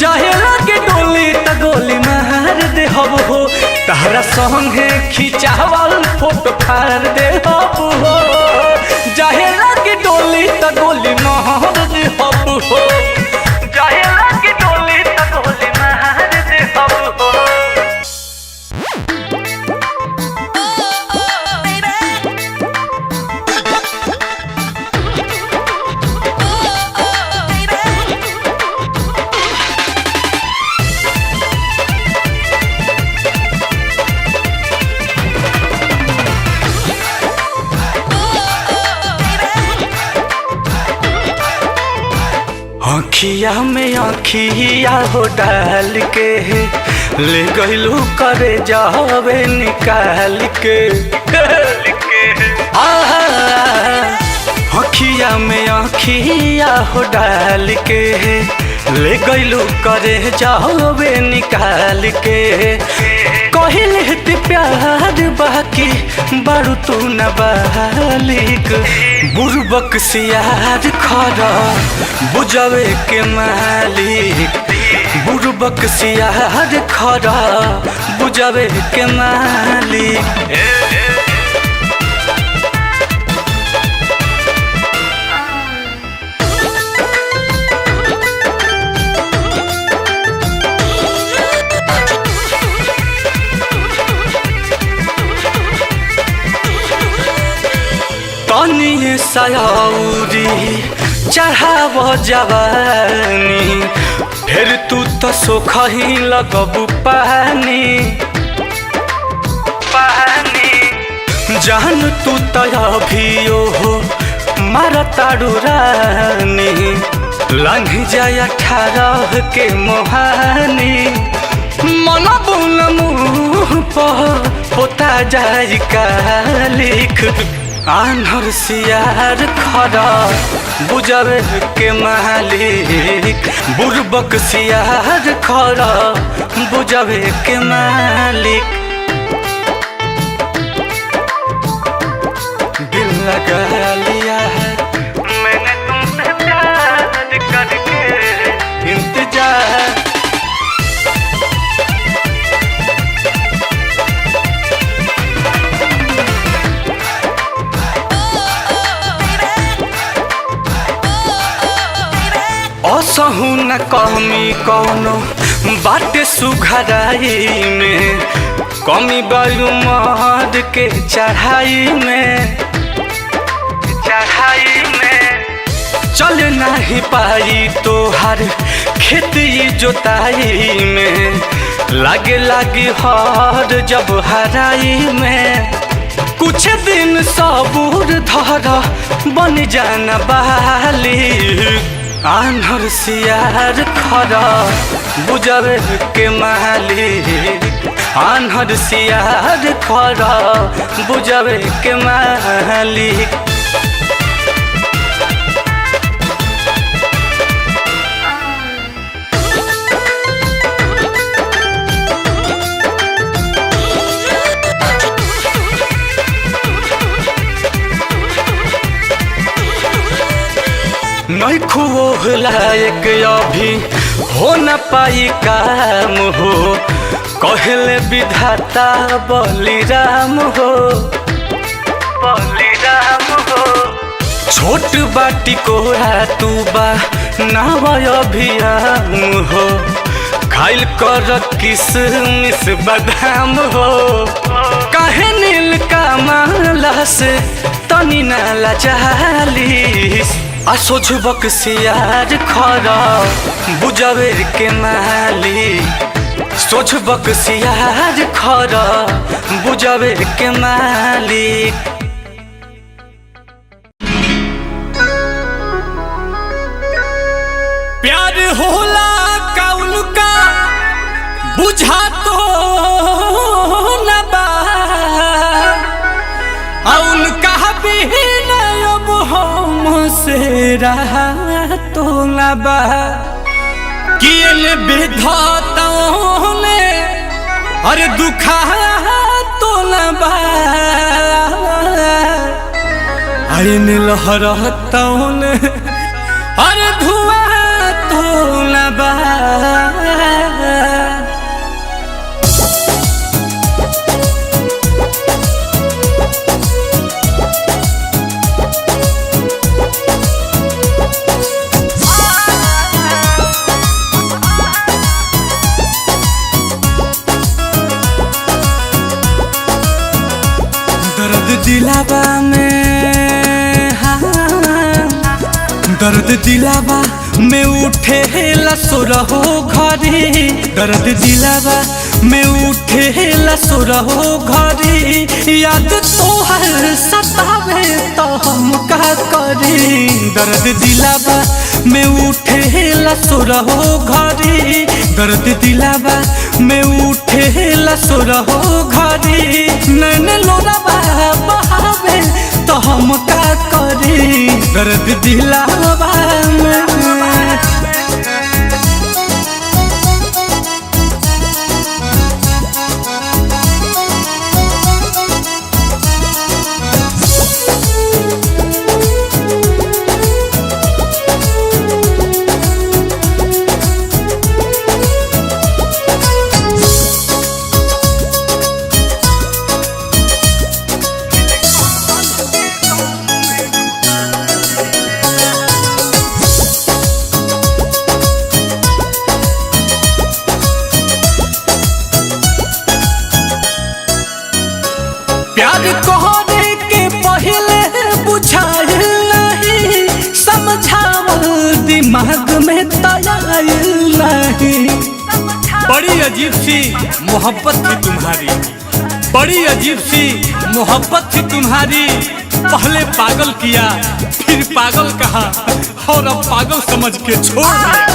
जाए लागे डोली तो गोली मार दे हबू हो तहरा संगे खिंचावल फोटो फाड़ दे हबू हो जाए लागे डोली तो गोली मार दे हबू हो जाए लागे डोली तो गोली मार दे हबू हो आँखिया में आँखिया हो डाल के ले गईलू करे जावे निकाल के आँखिया में आँखिया हो डाल के ले गईलू करे जावे निकाल के कहले ते प्यार बाकी बारू तू न बालिक बुरबक सियार खरा बुझावे के मालिक बुरबक सियार खरा बुझावे के मालिक तनी सयाउरी चढ़ाव जवानी फिर तू तो सोखही लगबू पानी जान तू तो अभियो हो मारा ताड़ू रानी लंघ जाए 18 के मोहानी मन बुन मुँह पर होता जाए कालिक आन्हर सियार खरा बुझावे के मालिक बुरबक सियार खरा बुझावे के मालिक दिल लगा लिया है मैंने तुमसे प्यार करके इंतजार असहु न कमी कौनो बाटे सुघराई में कमी बायु मर्द के चढ़ाई में चल नहीं पाई तोहर खेती जोताई में लागे लागे हर जब हराई में कुछ दिन सबूर धरा बन जाना बाली आन्हर सियार खरा बुझावे के मालिक आन्हर सियार खरा बुझावे के मालिक नहीं खूब लायक अभी हो न पाई काम हो, कहले विधाता बलिराम हो, बलिराम हो। छोट बाटी कोरा तू बा नाव अभियाम हो, खाइल कर किसमिस बादाम हो। काहे नील कमला से तनी नाला चालीस, असोझ बक्सियार खरा बुझावेर के माली, सोझ बक्सियार खरा बुझावेर के मालिक। प्यार होला कौन का बुझा तो न बा, उनका भी अब हमसे रहा तो न बा। किन विधाताओं ने अरे दुखा तो न बा, आइन लहरताओं ने अरे धुआं तो न बा। दर्द दिलावा में, हाँ दर्द दिलावा में उठे लसुरहो घरी, दर्द दिलावा में उठे लसुरहो घरी। याद तोहर सतावे तो हम का करी, दर्द दिलावा में उठे लसुरहो घरी, दर्द दिलावा में उठे लसुरहो घरी। नैन लोरावा बहावे तो हम का करी, दर्द दिलावा में। प्यार कहने के पहले बुझाइल नहीं, समझावल दिमाग में तयाइल नहीं। बड़ी अजीब सी मोहब्बत थी तुम्हारी, बड़ी अजीब सी मोहब्बत थी तुम्हारी। पहले पागल किया फिर पागल कहा और अब पागल समझ के छोड़ दिया।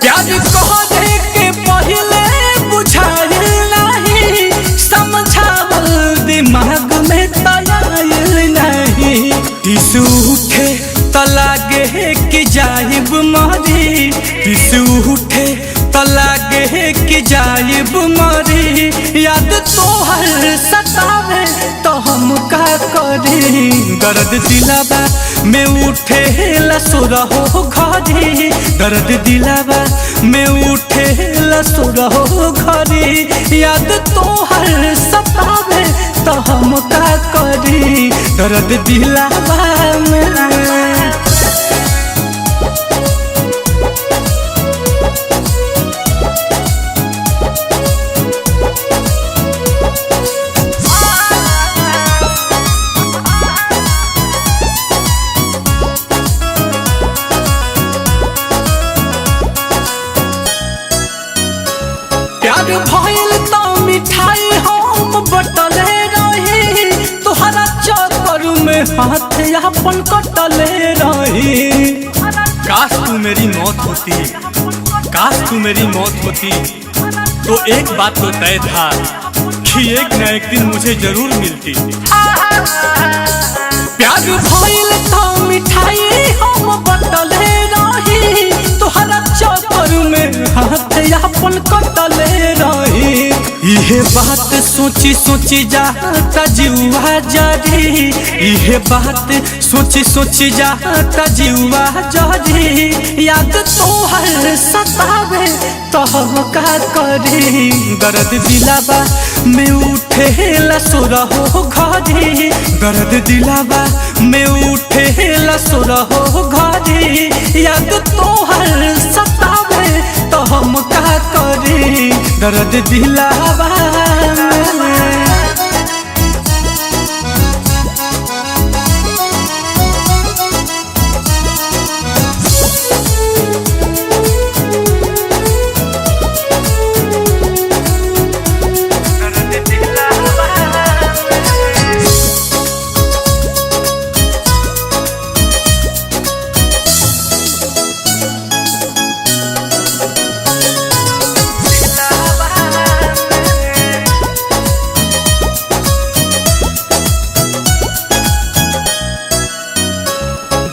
प्यार कहने के पहले बुझाइल नहीं, समझावल दिमाग में तयाइल नहीं। टिसू उठे त लागे कि जाइब मरी, टिसू उठे त लागे कि जाइब मरी। याद तोहर सतावे तो हम का करी, दर्द दिलावा में उठे लसुरहो घरी, दर्द दिलावा में उठे लसुरहो घरी। याद तोहर सतावे तो हम का करी, दर्द दिलावा में। प्यार भइल तो मिठाई हम बटले रही, तोहरा चक्कर में हाथ अपन कटले रही। काश तू मेरी मौत होती, काश तू मेरी मौत होती, तो एक बात तो तय था कि एक न एक दिन मुझे जरूर मिलती। प्यार भइल तो मिठाई हम बटले रही, तोहरा चक्कर में हाथ अपन कटले रही। इहे बात सोची सोची जाता जीवा जरी, इहे बात सोची सोची जाता जीवा जरी। याद तोहर सतावे तो हम का करी, दर्द दिलावा में उठे लसुरहो घरी, दर्द दिलावा में उठे लसुरहो घरी। याद तोहर सतावे तो हम का करी, दर्द दिलावा में।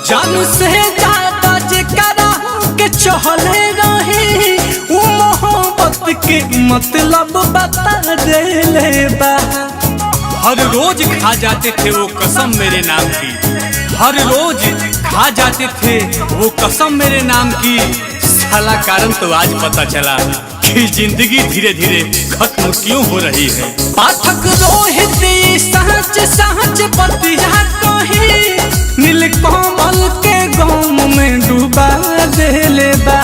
जानू से ज्यादा जेकरा के चहले रही, उ मोहब्बत के मतलब बता देले बा। हर रोज खा जाते थे वो कसम मेरे नाम की, हर रोज खा जाते थे वो कसम मेरे नाम की। साला कारण तो आज पता चला कि जिंदगी धीरे धीरे खत्म क्यों हो रही है। पाठक रोहित सहज सहज बतिया कही, नीलकमल के गम में डूबा देले बा।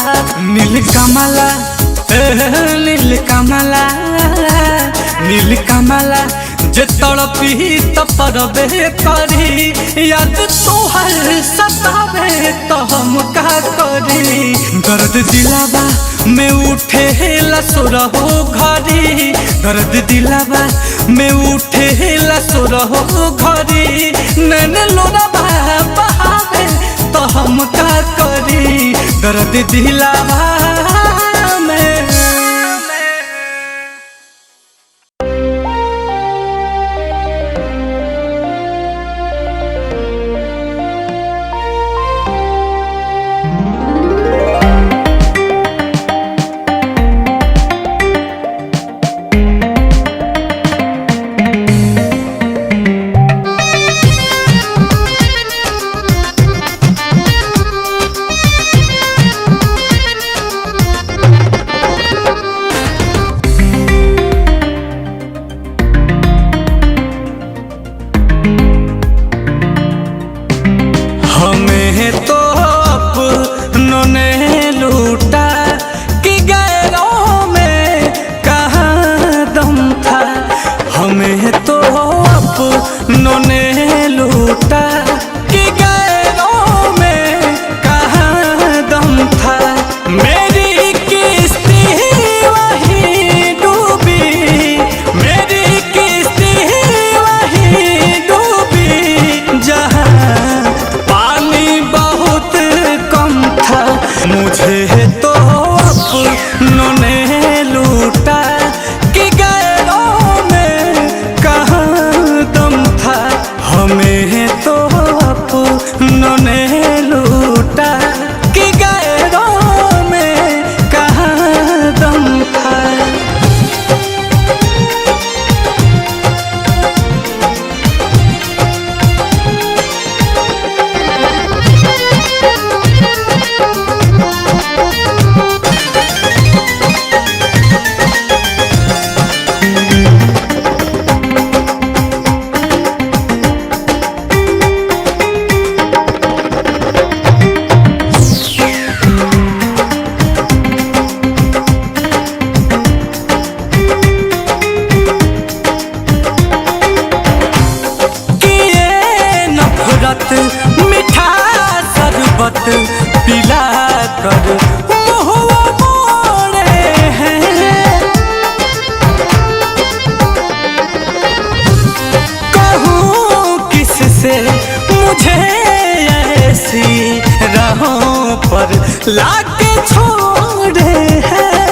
नीलकमला नीलकमला नीलकमला जे तड़पी तपरबे करी। याद तोहर सतावे तो हम का करी, दर्द दिलावा में उठे लसुरहो घरी, दर्द दिलावा में उठे लसुरहो घरी। नैन लोरावा बहावे तो हम का करी, दर्द दिलावा में। पिला कर मुँह मोड़े हैं। कहूँ किससे मुझे ऐसी राहों पर लाके छोड़े हैं।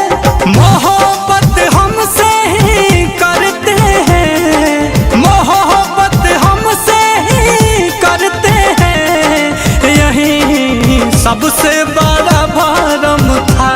मोहब्बत हमसे ही करते हैं, मोहब्बत हमसे ही करते हैं। यही सबसे बड़ा भरम था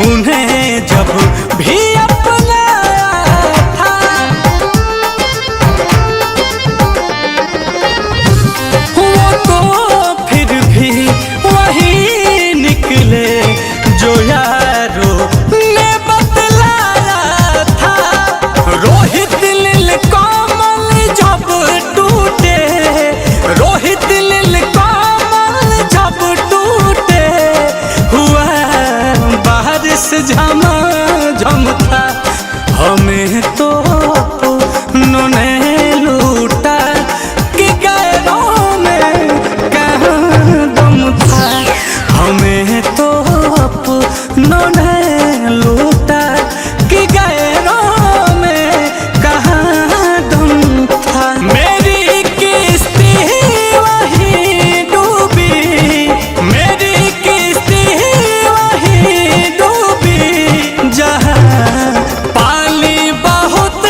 उन्हें जब भी अपनाया था। वो तो फिर भी वही निकले जो यारों ने बतलाया था। रोहित नील कमल जब टूटे, रोहित नील कमल जब टूटे, हुआ बारिश झमाझम था। हमें तो अपनों ने लूटा कि गैरों में कहाँ दम था। हमें तो अपनों ने लूटा कि गैरों में कहाँ दम था। मेरी किस्ती वही डूबी, मेरी किस्ती वही डूबी जहाँ पानी बहुत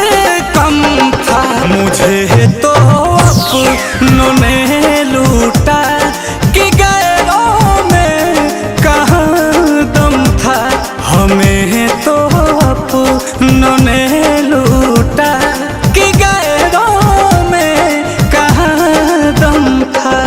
कम था। मुझे तो अपनों ने लूटा कि गैरों में कहाँ दम था। हमें तो अपनों ने लूटा कि गैरों में कहाँ दम था।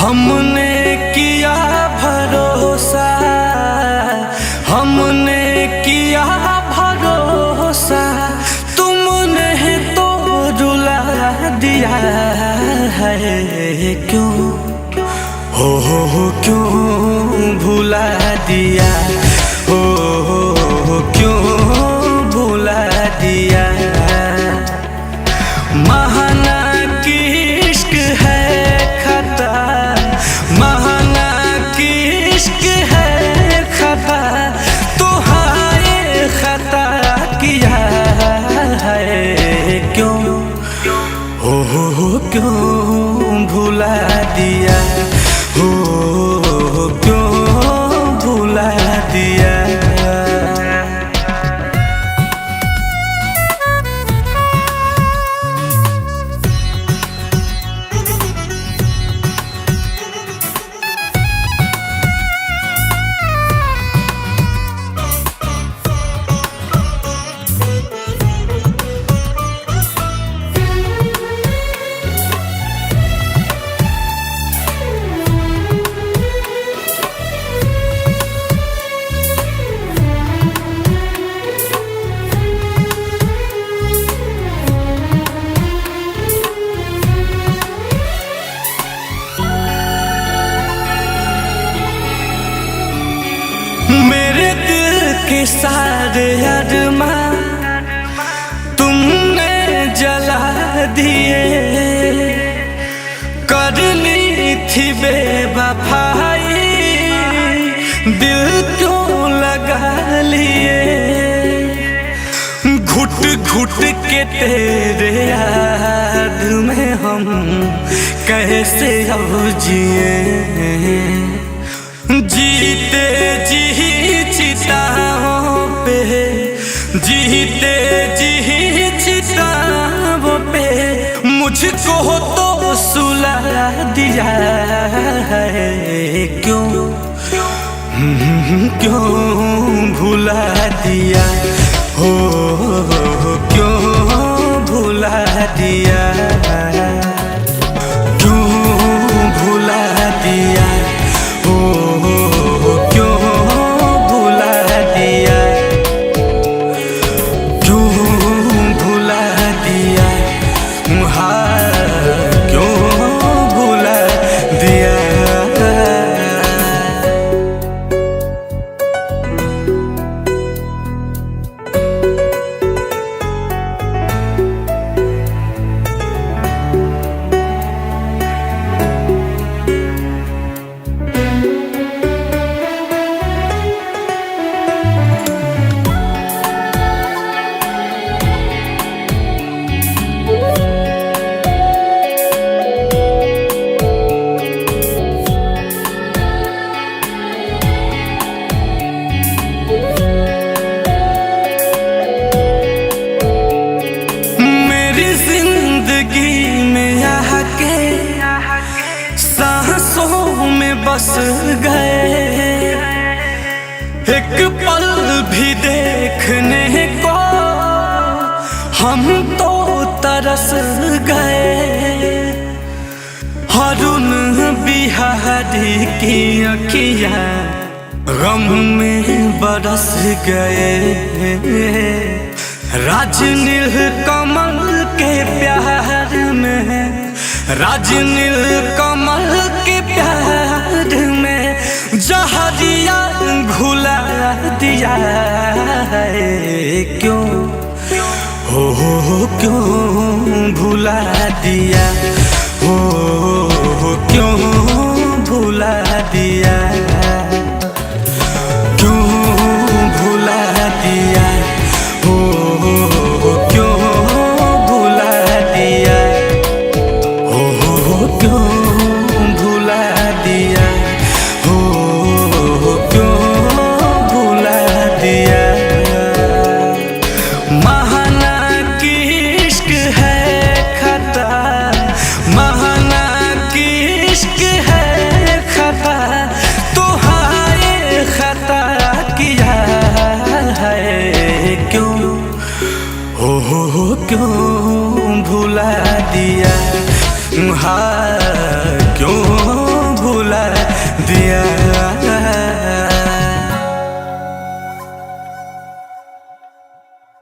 हमने किया भरोसा, हमने किया भरोसा, तुमने तो रुला दिया है। क्यों क्यों भुला दिया, क्यों भुला दिया। महाना की इश्क है खता, महाना की इश्क है खता, तो हाय खता किया है। क्यों क्यों भुला दिया, क्यों भुला दिया। मेरे दिल के सारे अरमां तुमने जला दिए, करनी थी बेवफाई दिल क्यों लगा लिए। घुट घुट के तेरे याद में हम कैसे अब जिए। जीते जी चिताओं पे, जीते जी चिताओं पे मुझको तो सुला दिया है। क्यों क्यों भुला दिया, क्यों भुला दिया, क्यों भुला दिया, क्यों भुला दिया, क्यों भुला दिया, क्यों भुला बस गए, एक पल भी देखने को हम तो तरस गए। हरुण बिहारी की अखियाँ गम में बरस गए। राजनील कमल के प्यार में, राजनील कमल के प्यार में जहरिया घुला दिया है। क्यों हो क्यों भुला दिया, हो क्यों भुला दिया, क्यों भुला दिया, हो क्यों भुला दिया, हो क्यों भुला दिया, हो क्यों भुला दिया। महाना की इश्क है खता, महाना की इश्क है खता, तो हाय खता किया है। क्यों हो क्यों भुला दिया, हाँ क्यों भुला दिया।